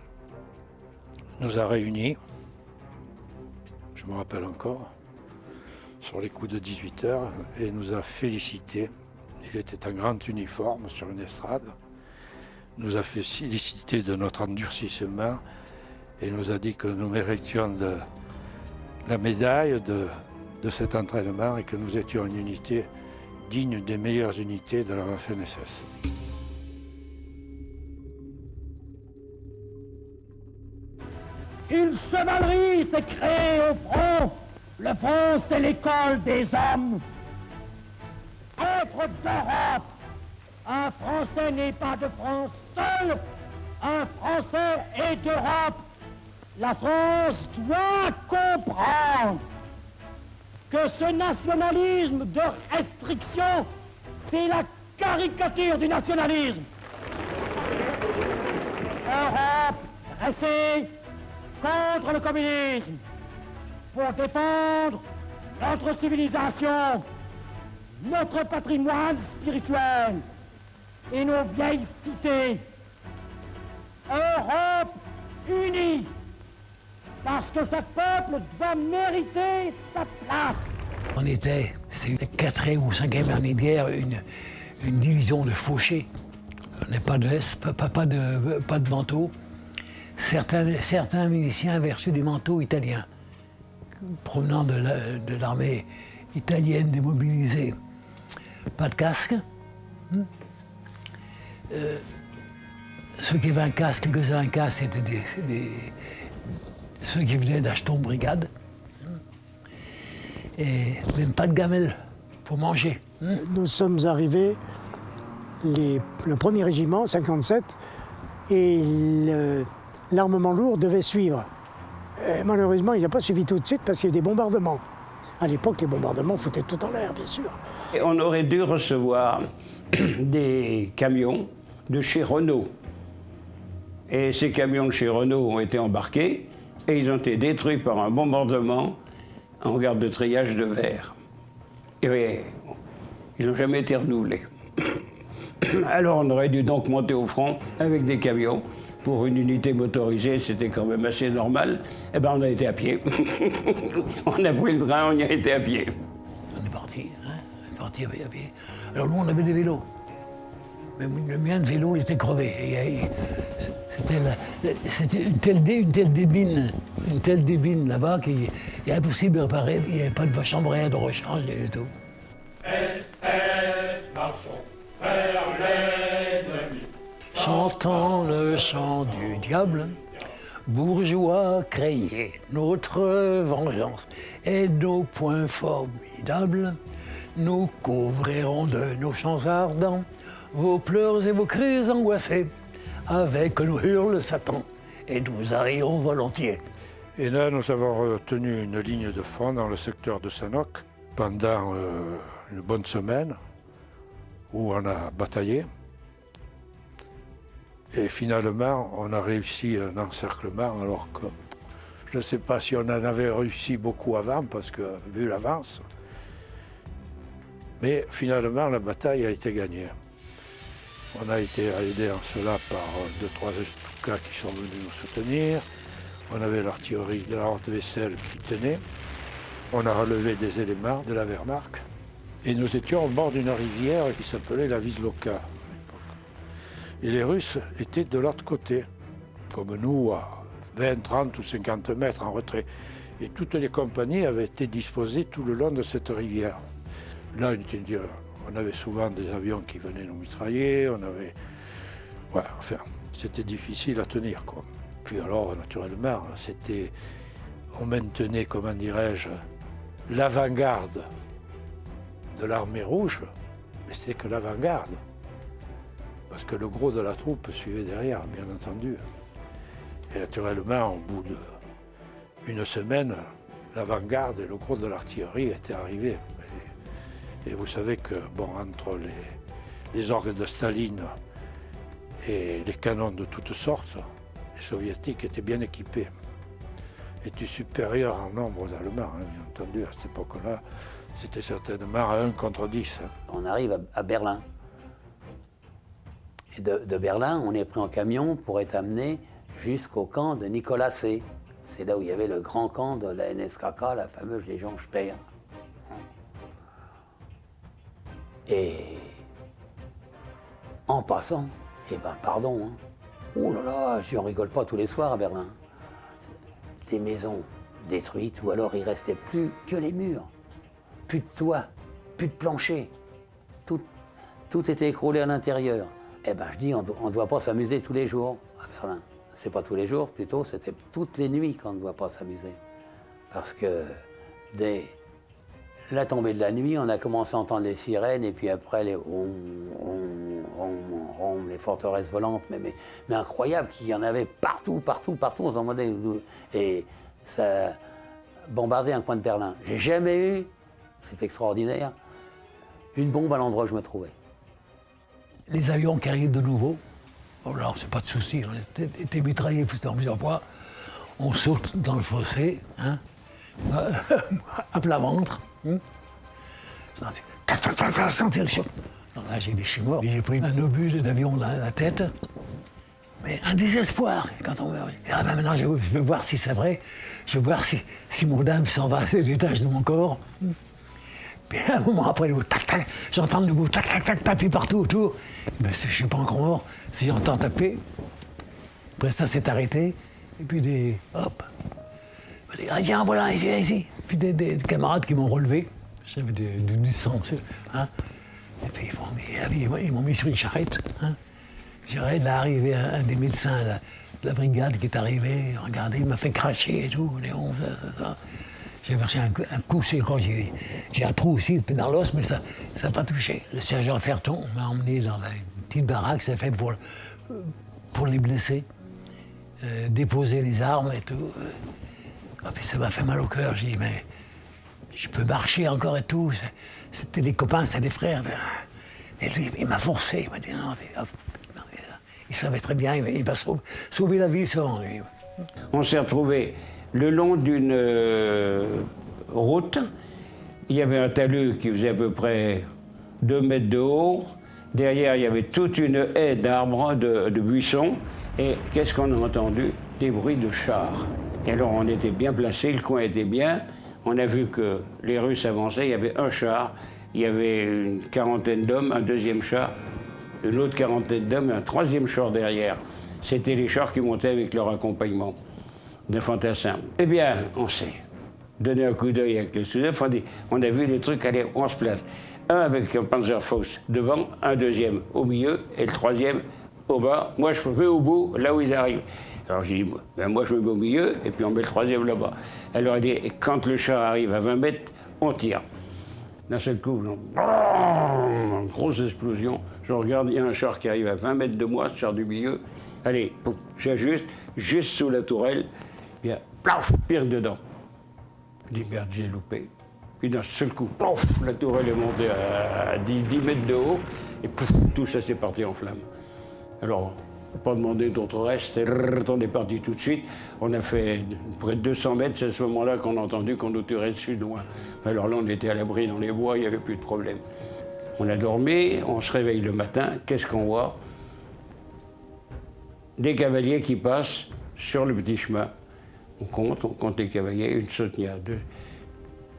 nous a réunis, je me rappelle encore, sur les coups de 18 heures, et nous a félicités. Il était en grand uniforme sur une estrade, nous a félicité de notre endurcissement et nous a dit que nous méritions la médaille de cet entraînement et que nous étions une unité digne des meilleures unités de la Waffen-SS. Une chevalerie s'est créée au front. Le front, c'est l'école des hommes. Œuvre d'Europe. Un Français n'est pas de France seul. Un Français est d'Europe. La France doit comprendre que ce nationalisme de restriction, c'est la caricature du nationalisme. Europe dressée contre le communisme pour défendre notre civilisation, notre patrimoine spirituel et nos vieilles cités. Europe unie, parce que ce peuple doit mériter sa place. On était, c'est la 4e ou 5e année de guerre, une division de fauchés. On n'est pas de S, pas de manteau. Certains miliciens avaient reçu des manteaux italiens, provenant de l'armée italienne démobilisée. Pas de casque. Ceux qui avaient un casque, quelques-uns avaient un casque, c'était ceux qui venaient de la Sturmbrigade. Et même pas de gamelle pour manger. Nous sommes arrivés, le premier régiment, 57, et l'armement lourd devait suivre. Et malheureusement, il n'a pas suivi tout de suite parce qu'il y a eu des bombardements. À l'époque, les bombardements foutaient tout en l'air, bien sûr. Et on aurait dû recevoir des camions de chez Renault. Et ces camions de chez Renault ont été embarqués et ils ont été détruits par un bombardement en gare de triage de verre. Et ils n'ont jamais été renouvelés. Alors on aurait dû donc monter au front avec des camions. Pour une unité motorisée, c'était quand même assez normal. Eh bien, on a été à pied. On a pris le train, on y a été à pied. On est parti, hein, on est parti à pied. Alors nous, on avait des vélos. Mais le mien de vélo, il était crevé. C'était une telle débine là-bas qu'il est impossible de réparer. Il n'y avait pas de chambre à air, de rechange et tout. Marchons vers l'ennemi. Chantant le chant du diable, bourgeois, craignez notre vengeance et nos points formidables. Nous couvrirons de nos chants ardents vos pleurs et vos cris angoissés. Avec nos hurles Satan, et nous arrivons volontiers. Et là, nous avons tenu une ligne de front dans le secteur de Sannock pendant une bonne semaine où on a bataillé. Et finalement, on a réussi un encerclement alors que je ne sais pas si on en avait réussi beaucoup avant parce que, vu l'avance, mais finalement, la bataille a été gagnée. On a été aidé en cela par 2-3 Stukas qui sont venus nous soutenir. On avait l'artillerie de la Haute-Vaisselle qui tenait. On a relevé des éléments de la Wehrmacht. Et nous étions au bord d'une rivière qui s'appelait la Wisloka. Et les Russes étaient de l'autre côté, comme nous, à 20, 30 ou 50 mètres en retrait. Et toutes les compagnies avaient été disposées tout le long de cette rivière. Là, on avait souvent des avions qui venaient nous mitrailler, Ouais, enfin, c'était difficile à tenir, quoi. Puis alors, naturellement, on maintenait, comment dirais-je, l'avant-garde de l'armée rouge, mais c'était que l'avant-garde. Parce que le gros de la troupe suivait derrière, bien entendu. Et naturellement, au bout d'une semaine, l'avant-garde et le gros de l'artillerie étaient arrivés. Et vous savez que, bon, entre les orgues de Staline et les canons de toutes sortes, les soviétiques étaient bien équipés. Étaient supérieurs en nombre aux Allemands, hein, bien entendu. À cette époque-là, c'était certainement à 1 contre 10. Hein. On arrive à Berlin. Et de Berlin, on est pris en camion pour être amené jusqu'au camp de Nicolas C. C'est là où il y avait le grand camp de la NSKK, la fameuse Légion Speer. Et en passant, pardon, hein. Oh là là, j'en rigole pas tous les soirs à Berlin. Des maisons détruites, ou alors il restait plus que les murs. Plus de toit, plus de plancher. Tout était écroulé à l'intérieur. Je dis, on ne doit pas s'amuser tous les jours à Berlin. C'est pas tous les jours, plutôt, c'était toutes les nuits qu'on ne doit pas s'amuser. Parce que dès la tombée de la nuit, on a commencé à entendre les sirènes et puis après les les forteresses volantes, mais incroyable, qu'il y en avait partout, on se demandait où. Et ça bombardait un coin de Berlin. J'ai jamais eu, c'est extraordinaire, une bombe à l'endroit où je me trouvais. Les avions qui arrivent de nouveau, alors c'est pas de souci, on était mitraillés plusieurs fois, on saute dans le fossé, hein, à plat ventre. Sentir le choc. Alors là, j'ai chiens, j'ai pris un obus d'avion dans la tête. Mais un désespoir quand on meurt. Maintenant, je veux voir si c'est vrai. Je veux voir si mon âme s'en va à ces étages de mon corps. Puis un moment après, le bout, tac, tac, j'entends le bout, tac, tac, tac, taper partout autour. Mais je ne suis pas encore mort. Si j'entends taper, après ça s'est arrêté. Et puis hop. Ah, tiens, voilà, ici. Puis des camarades qui m'ont relevé. J'avais du sang. Hein. Et puis ils m'ont mis sur une charrette. Hein. J'arrête, là, arrivé un des médecins de la brigade qui est arrivé. Regardez, il m'a fait cracher et tout. Léon, ça. J'ai versé un coup, c'est quand j'ai un trou aussi dans l'os, mais ça n'a pas touché. Le sergent Ferton m'a emmené dans une petite baraque, c'est fait pour les blessés. Déposer les armes et tout. Et puis ça m'a fait mal au cœur. J'ai dit, mais je peux marcher encore et tout. C'était des copains, c'était des frères. Et lui, il m'a forcé. Il m'a dit, non, hop. Il savait très bien, il m'a sauvé la vie sans lui. On s'est retrouvés le long d'une route. Il y avait un talus qui faisait à peu près 2 mètres de haut Derrière, il y avait toute une haie d'arbres, de buissons. Et qu'est-ce qu'on a entendu? Des bruits de chars. Et alors, on était bien placés, le coin était bien. On a vu que les Russes avançaient, il y avait un char, il y avait une quarantaine d'hommes, un deuxième char, une autre quarantaine d'hommes et un troisième char derrière. C'était les chars qui montaient avec leur accompagnement de fantassins. Eh bien, on s'est donné un coup d'œil avec les sous-chefs, on a vu les trucs aller 11 places. Un avec un Panzerfaust devant, un deuxième au milieu et le troisième au bas. Moi, je vais au bout, là où ils arrivent. Alors j'ai dit, ben moi je me mets au milieu et puis on met le troisième là-bas. Elle leur a dit, et quand le char arrive à 20 mètres, on tire. D'un seul coup, une grosse explosion. Je regarde, il y a un char qui arrive à 20 mètres de moi, ce char du milieu. Allez, pouf, j'ajuste, juste sous la tourelle, bien, plaf, pire dedans. Je dis, merde, j'ai loupé. Puis d'un seul coup, pouf, la tourelle est montée à 10 mètres de haut, et pouf, tout ça s'est parti en flammes. Alors, pas demander d'autres restes, on est parti tout de suite. On a fait près de 200 mètres, c'est à ce moment-là qu'on a entendu qu'on nous tirait dessus de loin. Alors là, on était à l'abri dans les bois, il n'y avait plus de problème. On a dormi, on se réveille le matin, qu'est-ce qu'on voit? Des cavaliers qui passent sur le petit chemin. On compte les cavaliers, il y a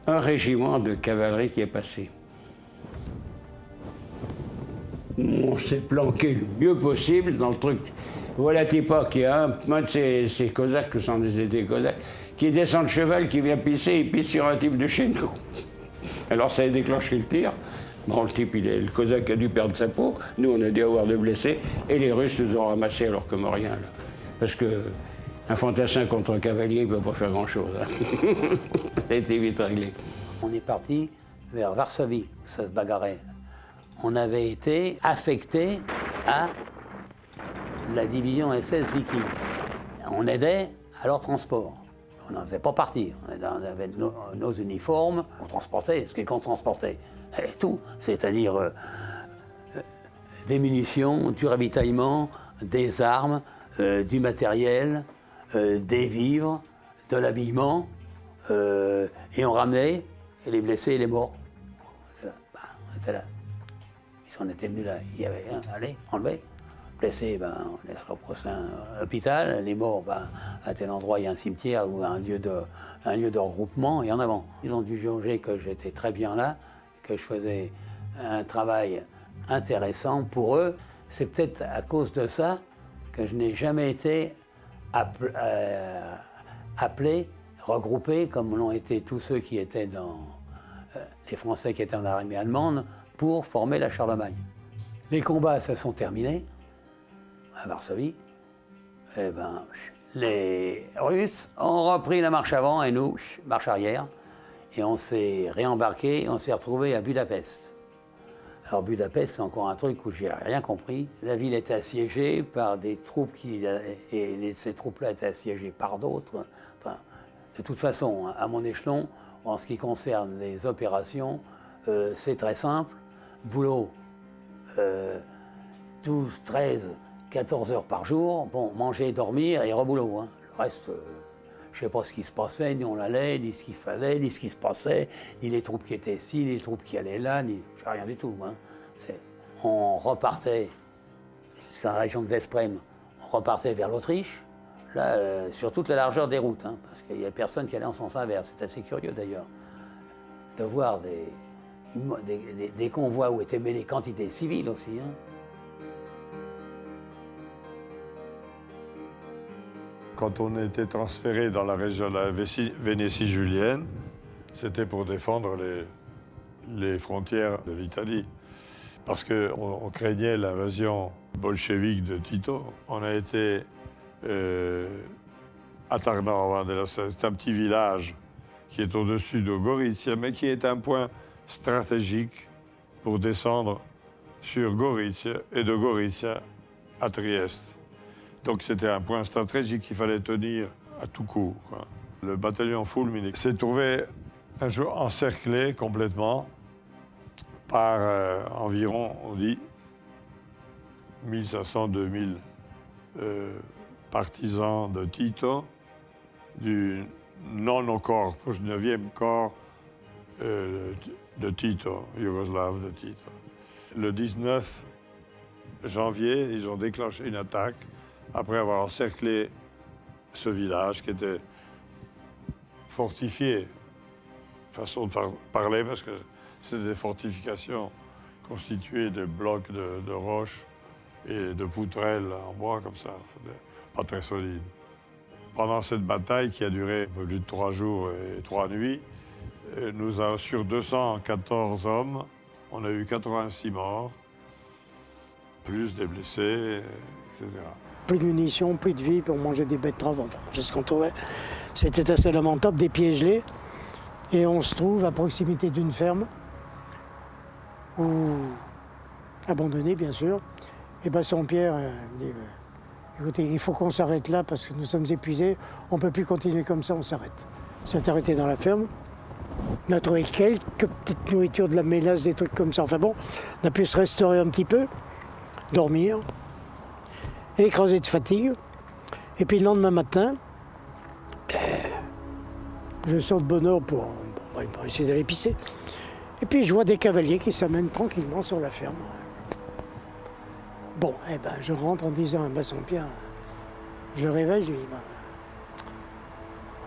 un régiment de cavalerie qui est passé. On s'est planqué le mieux possible dans le truc. Voilà pas qu'il y a un de ces Cosaques, que sont des Cosaques, qui descend de cheval, qui vient pisser, il pisse sur un type de chez nous. Alors ça a déclenché le tir. Bon, le type, le Cosaque a dû perdre sa peau, nous on a dû avoir de blessés, et les Russes nous ont ramassés alors que rien, là. Parce que un fantassin contre un cavalier, il ne peut pas faire grand-chose. Hein. Ça a été vite réglé. On est parti vers Varsovie, où ça se bagarrait. On avait été affecté à la division SS Viking. On aidait à leur transport. On n'en faisait pas partie. On avait nos uniformes, on transportait, ce qu'on transportait. Et tout, c'est-à-dire des munitions, du ravitaillement, des armes, du matériel, des vivres, de l'habillement, et on ramenait les blessés et les morts. On était là. On était venus là, il y avait un, allez, enlevé. Blessés, on laissera au prochain hôpital. Les morts, à tel endroit, il y a un cimetière ou un lieu de regroupement, et en avant. Ils ont dû juger que j'étais très bien là, que je faisais un travail intéressant pour eux. C'est peut-être à cause de ça que je n'ai jamais été appelé, regroupé, comme l'ont été tous ceux qui étaient dans les Français qui étaient dans l'armée allemande, pour former la Charlemagne. Les combats se sont terminés à Varsovie. Et les Russes ont repris la marche avant et nous, marche arrière. Et on s'est réembarqué et on s'est retrouvés à Budapest. Alors Budapest, c'est encore un truc où j'ai rien compris. La ville était assiégée par des troupes et ces troupes-là étaient assiégées par d'autres. Enfin, de toute façon, à mon échelon, en ce qui concerne les opérations, c'est très simple. Boulot, 12, 13, 14 heures par jour. Bon, manger, dormir et reboulot. Hein. Le reste, je ne sais pas ce qui se passait, ni on allait, ni ce qu'il fallait, ni ce qui se passait, ni les troupes qui étaient ici, ni les troupes qui allaient là, ni je sais rien du tout. Hein. On repartait, c'est dans la région de Vesprem, on repartait vers l'Autriche, là, sur toute la largeur des routes, hein, parce qu'il n'y a personne qui allait en sens inverse. C'est assez curieux d'ailleurs, de voir des convois où étaient mêlées quantités civiles aussi. Hein. Quand on était transféré dans la région de la Vénétie julienne, c'était pour défendre les frontières de l'Italie. Parce qu'on craignait l'invasion bolchevique de Tito. On a été à Tarnów, c'est un petit village qui est au-dessus de Gorizia, mais qui est un point stratégique pour descendre sur Gorizia et de Gorizia à Trieste. Donc c'était un point stratégique qu'il fallait tenir à tout coup, quoi. Le bataillon Fulmine s'est trouvé un jour encerclé complètement par environ, on dit, 1500-2000 partisans de Tito, du non-corps, du 9e corps de Tito, yougoslave de Tito. Le 19 janvier, ils ont déclenché une attaque après avoir encerclé ce village qui était fortifié, façon de parler, parce que c'est des fortifications constituées de blocs de roches et de poutrelles en bois comme ça, pas très solides. Pendant cette bataille qui a duré un peu plus de 3 jours et 3 nuits, sur 214 hommes, on a eu 86 morts, plus des blessés, etc. Plus de munitions, plus de vie pour manger des betteraves, enfin, manger ce qu'on trouvait. C'était assez lamentable, des pieds gelés. Et on se trouve à proximité d'une ferme, abandonnée bien sûr. Et bien Saint-Pierre me dit, écoutez, il faut qu'on s'arrête là parce que nous sommes épuisés, on ne peut plus continuer comme ça, on s'arrête. On s'est arrêté dans la ferme. On a trouvé quelques petites nourritures, de la mélasse, des trucs comme ça. Enfin bon, on a pu se restaurer un petit peu, dormir, écrasé de fatigue. Et puis le lendemain matin, je sors de bonne heure pour essayer d'aller pisser. Et puis je vois des cavaliers qui s'amènent tranquillement sur la ferme. Bon, je rentre en disant à Saint-Pierre, je le réveille, je lui dis,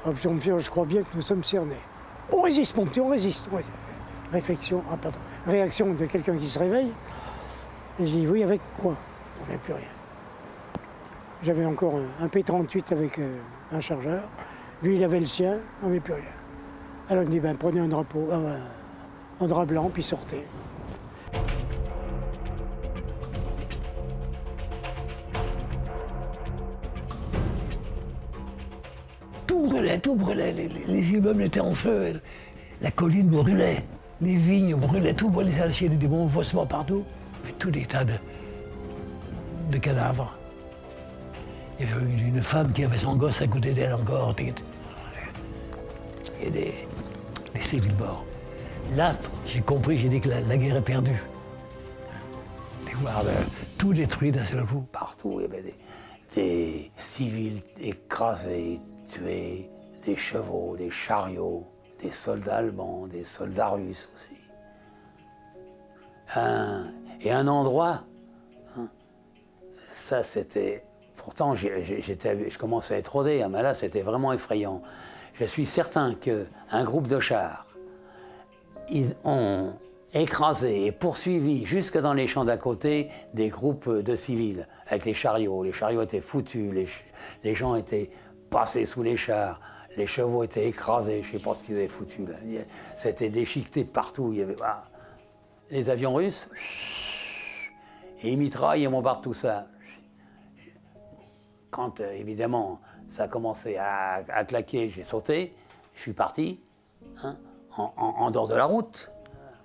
option de faire, je crois bien que nous sommes cernés. On résiste, mon petit, on résiste. Ouais. Réaction de quelqu'un qui se réveille. Et je dis, oui, avec quoi? On n'avait plus rien. J'avais encore un P38 avec un chargeur. Lui, il avait le sien, on n'avait plus rien. Alors il me dit, prenez un drapeau, un drap blanc, puis sortez. Tout brûlait, les immeubles étaient en feu, la colline brûlait, les vignes brûlaient, tout brûlait, ça lâchait des bons fossements partout, mais tous des tas de cadavres. Il y avait une femme qui avait son gosse à côté d'elle encore, et des civils morts. Là, j'ai compris, j'ai dit que la guerre est perdue. Et voir tout détruit d'un seul coup. Partout, il y avait des civils écrasés, tués, des chevaux, des chariots, des soldats allemands, des soldats russes aussi. Et un endroit, ça c'était... Pourtant, je commençais à être rodé, mais là c'était vraiment effrayant. Je suis certain qu'un groupe de chars, ils ont écrasé et poursuivi jusque dans les champs d'à côté des groupes de civils avec les chariots. Les chariots étaient foutus, les gens étaient passés sous les chars, les chevaux étaient écrasés, je ne sais pas ce qu'ils avaient foutu là. C'était déchiqueté partout. Il y avait les avions russes, et ils mitraillent et bombardent tout ça. Quand évidemment ça a commencé à claquer, j'ai sauté, je suis parti en dehors de la route.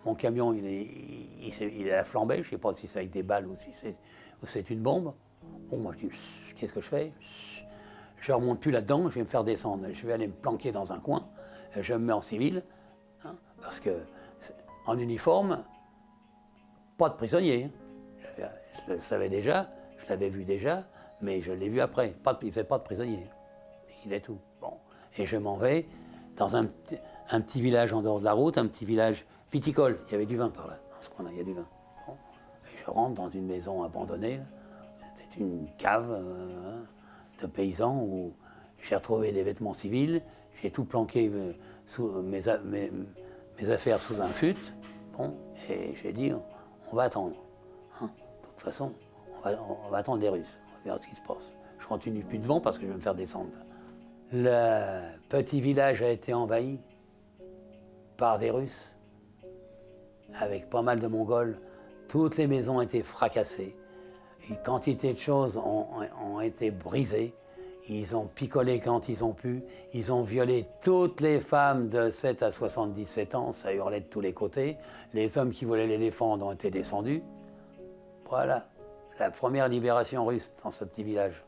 Mon camion, il a flambé, je ne sais pas si c'est avec des balles ou si c'est une bombe. Bon, moi je dis, qu'est-ce que je fais? Je ne remonte plus là-dedans, je vais me faire descendre. Je vais aller me planquer dans un coin, je me mets en civil, parce que en uniforme, pas de prisonniers. Je le savais déjà, je l'avais vu déjà, mais je l'ai vu après. Il n'y avait pas de prisonniers. Il est tout. Bon. Et je m'en vais dans un petit village en dehors de la route, un petit village viticole. Il y avait du vin par là, dans ce coin-là, il y a du vin. Bon. Et je rentre dans une maison abandonnée. C'était une cave de paysans où j'ai retrouvé des vêtements civils. J'ai tout planqué sous mes affaires sous un fut. Bon. Et j'ai dit, on va attendre. De toute façon, on va attendre les Russes. On va voir ce qui se passe. Je continue plus devant parce que je vais me faire descendre. Le petit village a été envahi par des Russes, avec pas mal de Mongols. Toutes les maisons ont été fracassées. Une quantité de choses ont été brisées. Ils ont picolé quand ils ont pu. Ils ont violé toutes les femmes de 7 à 77 ans. Ça hurlait de tous les côtés. Les hommes qui voulaient les défendre ont été descendus. Voilà, la première libération russe dans ce petit village.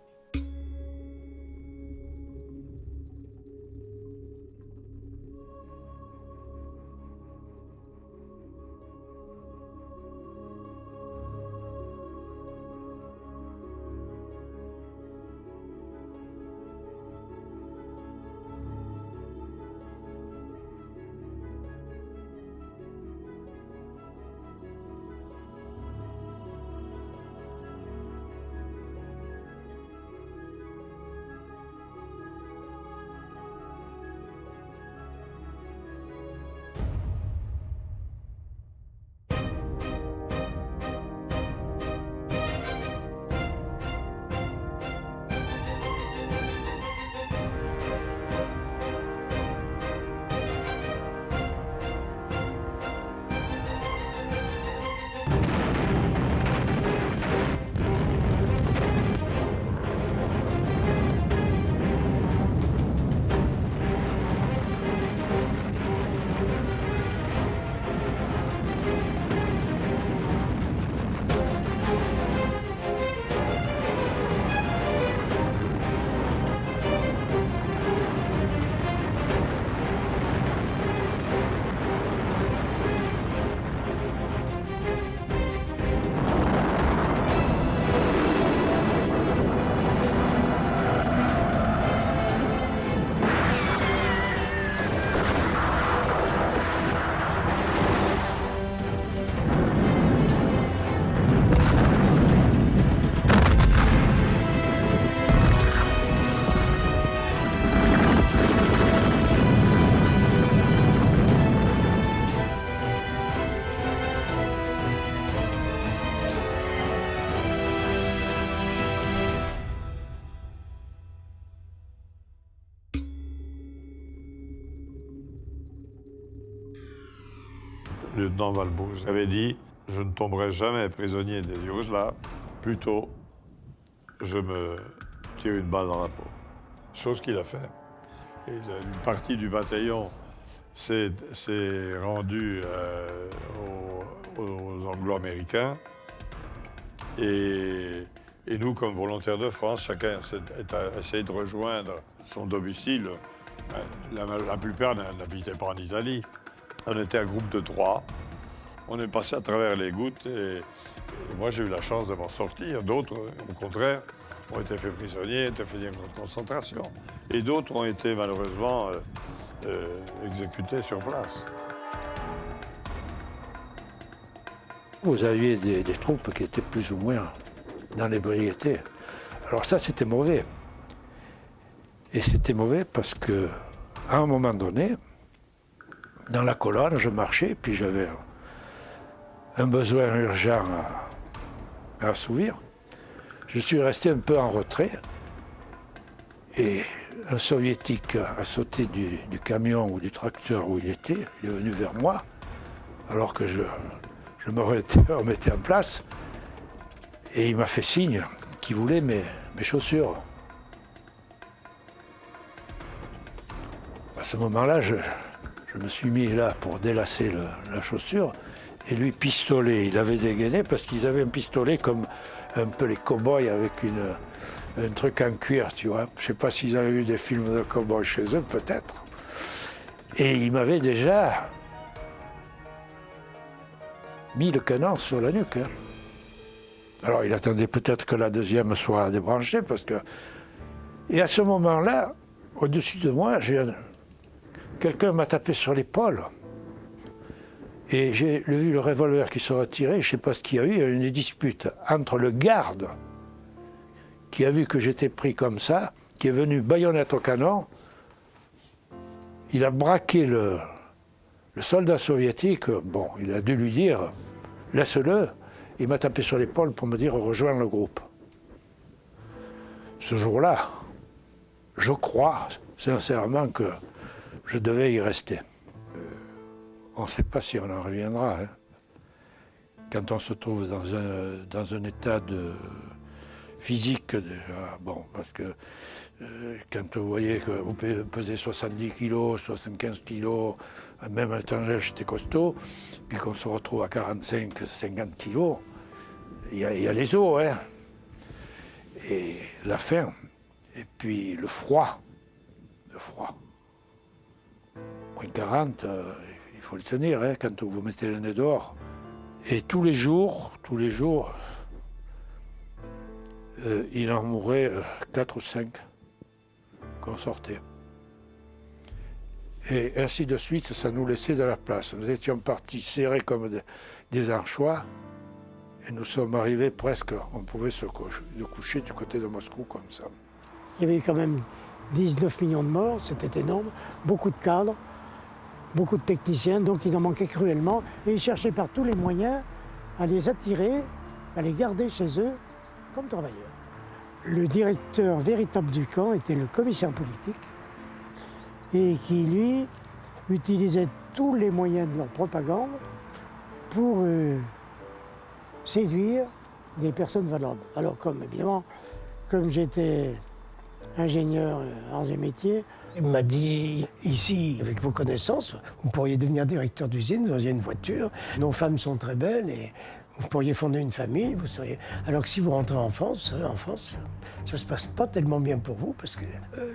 lieutenant Valbouz, avait dit « Je ne tomberai jamais prisonnier des Yougoslaves, plutôt je me tire une balle dans la peau. » Chose qu'il a fait. Et une partie du bataillon s'est rendue aux Anglo-Américains. Et nous, comme volontaires de France, chacun a essayé de rejoindre son domicile. La plupart n'habitaient pas en Italie. On était un groupe de 3. On est passé à travers les gouttes et moi, j'ai eu la chance de m'en sortir. D'autres, au contraire, ont été faits prisonniers, été faits des camps de concentration. Et d'autres ont été malheureusement exécutés sur place. Vous aviez des troupes qui étaient plus ou moins dans l'ébriété. Alors ça, c'était mauvais. Et c'était mauvais parce que, à un moment donné, dans la colonne, je marchais, puis j'avais un besoin urgent à assouvir. Je suis resté un peu en retrait et un soviétique a sauté du camion ou du tracteur où il était. Il est venu vers moi alors que je me remettais en place et il m'a fait signe qu'il voulait mes chaussures. À ce moment-là, je me suis mis là pour délacer la chaussure et lui pistolet. Il avait dégainé parce qu'ils avaient un pistolet comme un peu les cow-boys avec un truc en cuir, tu vois. Je ne sais pas s'ils avaient vu des films de cow-boys chez eux, peut-être. Et il m'avait déjà mis le canon sur la nuque. Hein. Alors il attendait peut-être que la deuxième soit débranchée parce que... Et à ce moment-là, au-dessus de moi, quelqu'un m'a tapé sur l'épaule. Et j'ai vu le revolver qui se retirait, je ne sais pas ce qu'il y a eu, il y a eu une dispute entre le garde qui a vu que j'étais pris comme ça, qui est venu baïonnette au canon. Il a braqué le soldat soviétique, bon, il a dû lui dire « laisse-le ». Il m'a tapé sur l'épaule pour me dire « rejoins le groupe ». Ce jour-là, je crois sincèrement que je devais y rester. On ne sait pas si on en reviendra. Hein. Quand on se trouve dans un état de physique déjà, bon, parce que quand vous voyez que vous pesez 70 kilos, 75 kilos, même à l'étranger j'étais costaud, puis qu'on se retrouve à 45, 50 kilos, il y a les os, hein. Et la faim, et puis le froid. Moins 40, il faut le tenir, hein, quand vous mettez le nez dehors. Et tous les jours, il en mourait 4 ou 5 qu'on sortait. Et ainsi de suite, ça nous laissait de la place. Nous étions partis serrés comme des anchois, et nous sommes arrivés presque, on pouvait se coucher du côté de Moscou comme ça. Il y avait quand même 19 millions de morts, c'était énorme, beaucoup de cadres, beaucoup de techniciens, donc ils en manquaient cruellement, et ils cherchaient par tous les moyens à les attirer, à les garder chez eux comme travailleurs. Le directeur véritable du camp était le commissaire politique, et qui, lui, utilisait tous les moyens de leur propagande pour séduire des personnes valables. Alors, évidemment, comme j'étais ingénieur arts et métiers, il m'a dit, ici, avec vos connaissances, vous pourriez devenir directeur d'usine, vous auriez une voiture, nos femmes sont très belles et vous pourriez fonder une famille, vous seriez... Alors que si vous rentrez en France, vous savez, en France, ça se passe pas tellement bien pour vous, parce que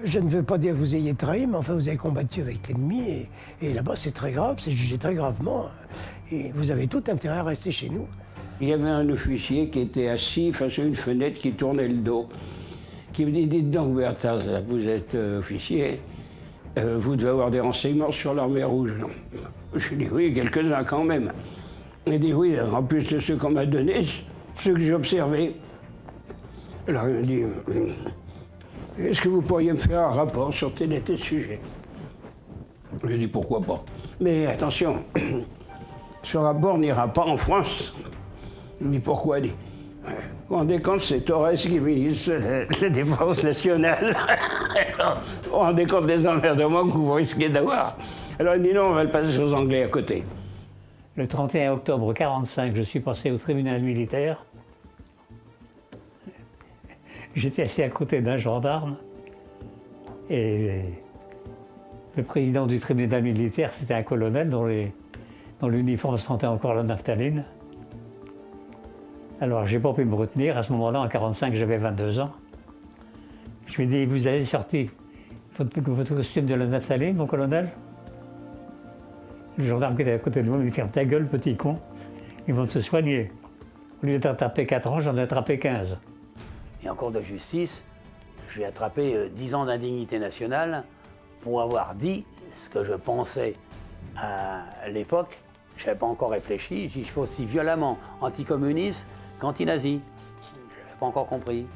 je ne veux pas dire que vous ayez trahi, mais enfin vous avez combattu avec l'ennemi, et là-bas c'est très grave, c'est jugé très gravement, et vous avez tout intérêt à rester chez nous. Il y avait un officier qui était assis face à une fenêtre qui tournait le dos, qui me dit « Dites donc Bertha, vous êtes officier, vous devez avoir des renseignements sur l'armée rouge. » Je lui dis « Oui, quelques-uns quand même. » Il dit « Oui, en plus de ceux qu'on m'a donnés, ceux que j'ai observés. » Alors il me dit « Est-ce que vous pourriez me faire un rapport sur tel et tel sujet ?» Je lui dis « Pourquoi pas. Mais attention, ce rapport n'ira pas en France. » Il me dit « Pourquoi ?» Il dit « Vous vous rendez compte, c'est Torres qui est ministre de la Défense nationale. Vous vous rendez compte des emmerdements que vous risquez d'avoir. » Alors il dit « Non, on va le passer aux Anglais à côté. » Le 31 octobre 1945, je suis passé au tribunal militaire. J'étais assis à côté d'un gendarme et le président du tribunal militaire, c'était un colonel dont l'uniforme sentait encore la naphtaline. Alors j'ai pas pu me retenir. À ce moment-là, en 1945, j'avais 22 ans. Je lui ai dit, vous avez sorti votre costume de la naphtaline, mon colonel? Le gendarme qui était à côté de moi me dit, ferme ta gueule, petit con, ils vont se soigner. Au lieu d'attraper 4 ans, j'en ai attrapé 15. Et en cours de justice, j'ai attrapé 10 ans d'indignité nationale pour avoir dit ce que je pensais à l'époque. Je n'avais pas encore réfléchi. Je suis aussi violemment anticommuniste qu'anti-nazi. Je n'avais pas encore compris.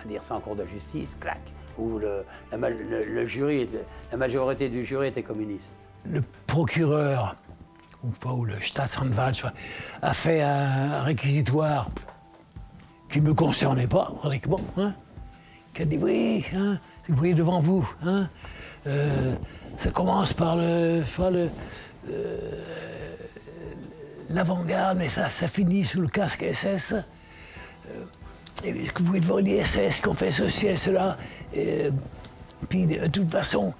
À dire ça en cours de justice, clac, où le jury, la majorité du jury était communiste. Le procureur, ou le Staatsanwalt, a fait un réquisitoire qui ne me concernait pas, pratiquement, hein, qui a dit oui, hein, vous voyez devant vous, hein, ça commence par l'avant-garde, mais ça finit sous le casque SS. Et que vous êtes devant les SS qui ont fait ceci et cela. Puis de toute façon,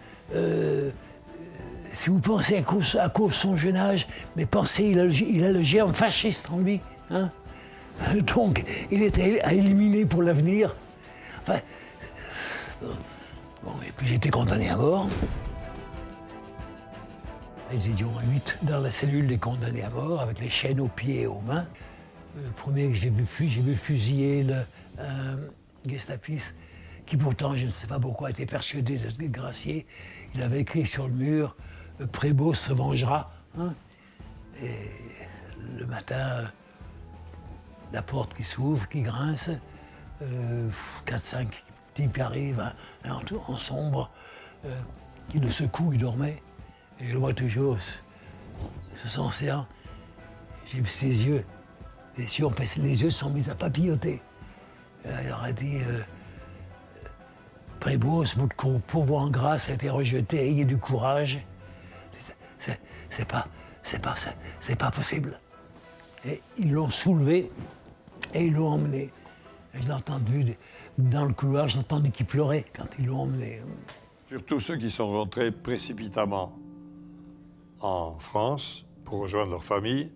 si vous pensez à cause de son jeune âge, mais pensez, il a le germe fasciste en lui. Hein. Donc, il était à éliminer pour l'avenir. Enfin, bon, et puis j'ai été condamné à mort. Ils étaient 8 dans la cellule des condamnés à mort, avec les chaînes aux pieds et aux mains. Le premier que j'ai vu fusiller un gestapiste qui pourtant, je ne sais pas pourquoi, était persuadé d'être gracié. Il avait écrit sur le mur « Prébeau se vengera hein ». Et le matin, la porte qui s'ouvre, qui grince, 4-5 types arrivent hein, en sombre, qui le secouent, il dormait. Et je le vois toujours, ce ancien, j'ai vu ses yeux. Les yeux sont mis à papilloter. Il aurait dit Prébeau, votre pourvoi en grâce a été rejeté, ayez du courage. C'est pas possible. Et ils l'ont soulevé et ils l'ont emmené. Et je l'ai entendu dans le couloir, j'ai entendu qu'il pleurait quand ils l'ont emmené. Surtout ceux qui sont rentrés précipitamment en France pour rejoindre leur famille.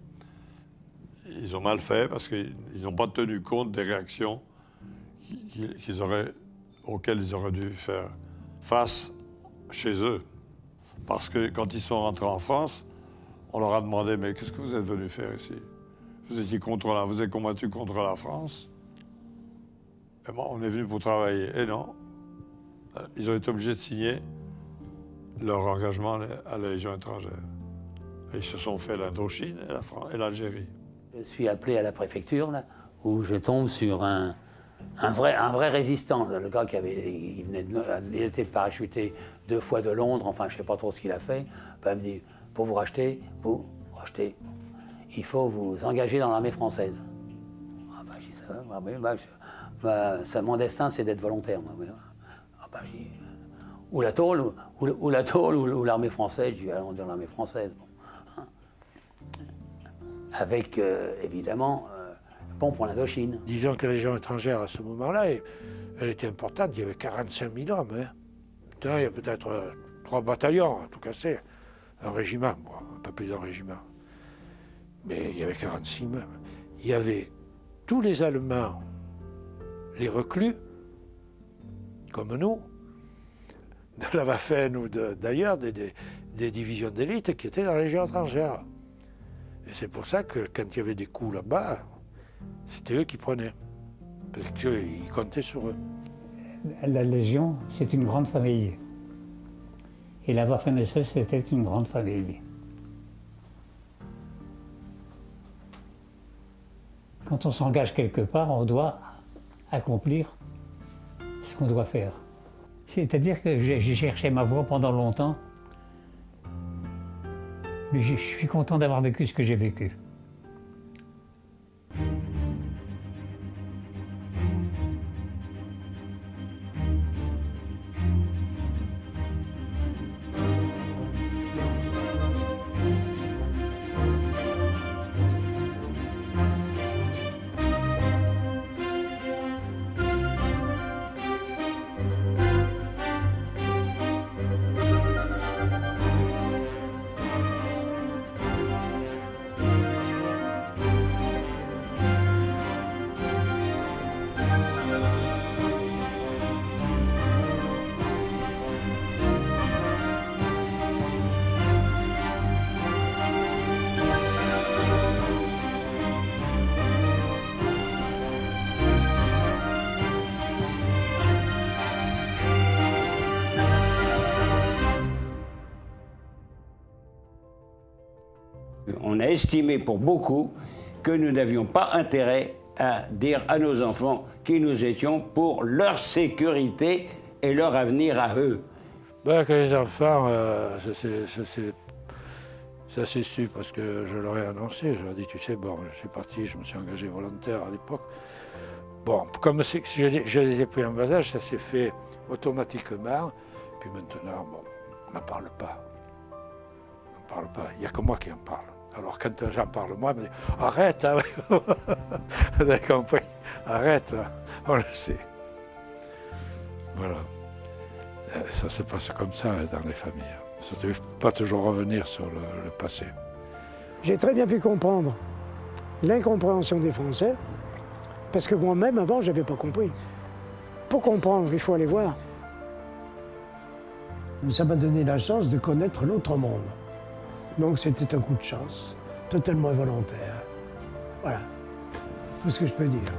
Ils ont mal fait parce qu'ils n'ont pas tenu compte des réactions auxquelles ils auraient dû faire face chez eux. Parce que quand ils sont rentrés en France, on leur a demandé « Mais qu'est-ce que vous êtes venus faire ici? Vous êtes combattu contre la France? » Et bon, on est venu pour travailler. Et non, ils ont été obligés de signer leur engagement à la Légion étrangère. Et ils se sont fait l'Indochine et l'Algérie. Je suis appelé à la préfecture, là, où je tombe sur un vrai résistant. Le gars il était parachuté 2 fois de Londres, enfin je ne sais pas trop ce qu'il a fait. Ben, il me dit, pour vous racheter, il faut vous engager dans l'armée française. Ah ben, je dis ça, mon destin c'est d'être volontaire. Ah ben, je dis, ou la tôle, ou l'armée française. Je dis, allons dans l'armée française. Bon. Avec, évidemment, bon pour l'Indochine. Disons que la Légion étrangère, à ce moment-là, elle était importante. Il y avait 45 000 hommes. Hein. Maintenant, il y a peut-être 3 bataillons, à tout casser. Un régiment, bon, un peu plus d'un régiment. Mais il y avait 46 000. Il y avait tous les Allemands, les reclus, comme nous, de la Waffen ou d'ailleurs, des divisions d'élite qui étaient dans la Légion étrangère. Et c'est pour ça que quand il y avait des coups là-bas, c'était eux qui prenaient. Parce qu'ils comptaient sur eux. La Légion, c'est une grande famille. Et la Waffen-SS, c'était une grande famille. Quand on s'engage quelque part, on doit accomplir ce qu'on doit faire. C'est-à-dire que j'ai cherché ma voie pendant longtemps. Mais je suis content d'avoir vécu ce que j'ai vécu. On a estimé pour beaucoup que nous n'avions pas intérêt à dire à nos enfants qui nous étions pour leur sécurité et leur avenir à eux. Ben, que les enfants, ça s'est su parce que je leur ai annoncé. Je leur ai dit, tu sais, bon, je suis parti, je me suis engagé volontaire à l'époque. Bon, comme je les ai pris en bas âge, ça s'est fait automatiquement. Puis maintenant, bon, on n'en parle pas. On n'en parle pas. Il n'y a que moi qui en parle. Alors quand j'en parle, moi, je me dis, arrête, hein. Vous avez compris, arrête, on le sait. Voilà. Ça se passe comme ça dans les familles. Ça ne veut pas toujours revenir sur le passé. J'ai très bien pu comprendre l'incompréhension des Français, parce que moi-même, avant, je n'avais pas compris. Pour comprendre, il faut aller voir. Ça m'a donné la chance de connaître l'autre monde. Donc c'était un coup de chance, totalement involontaire. Voilà, tout ce que je peux dire.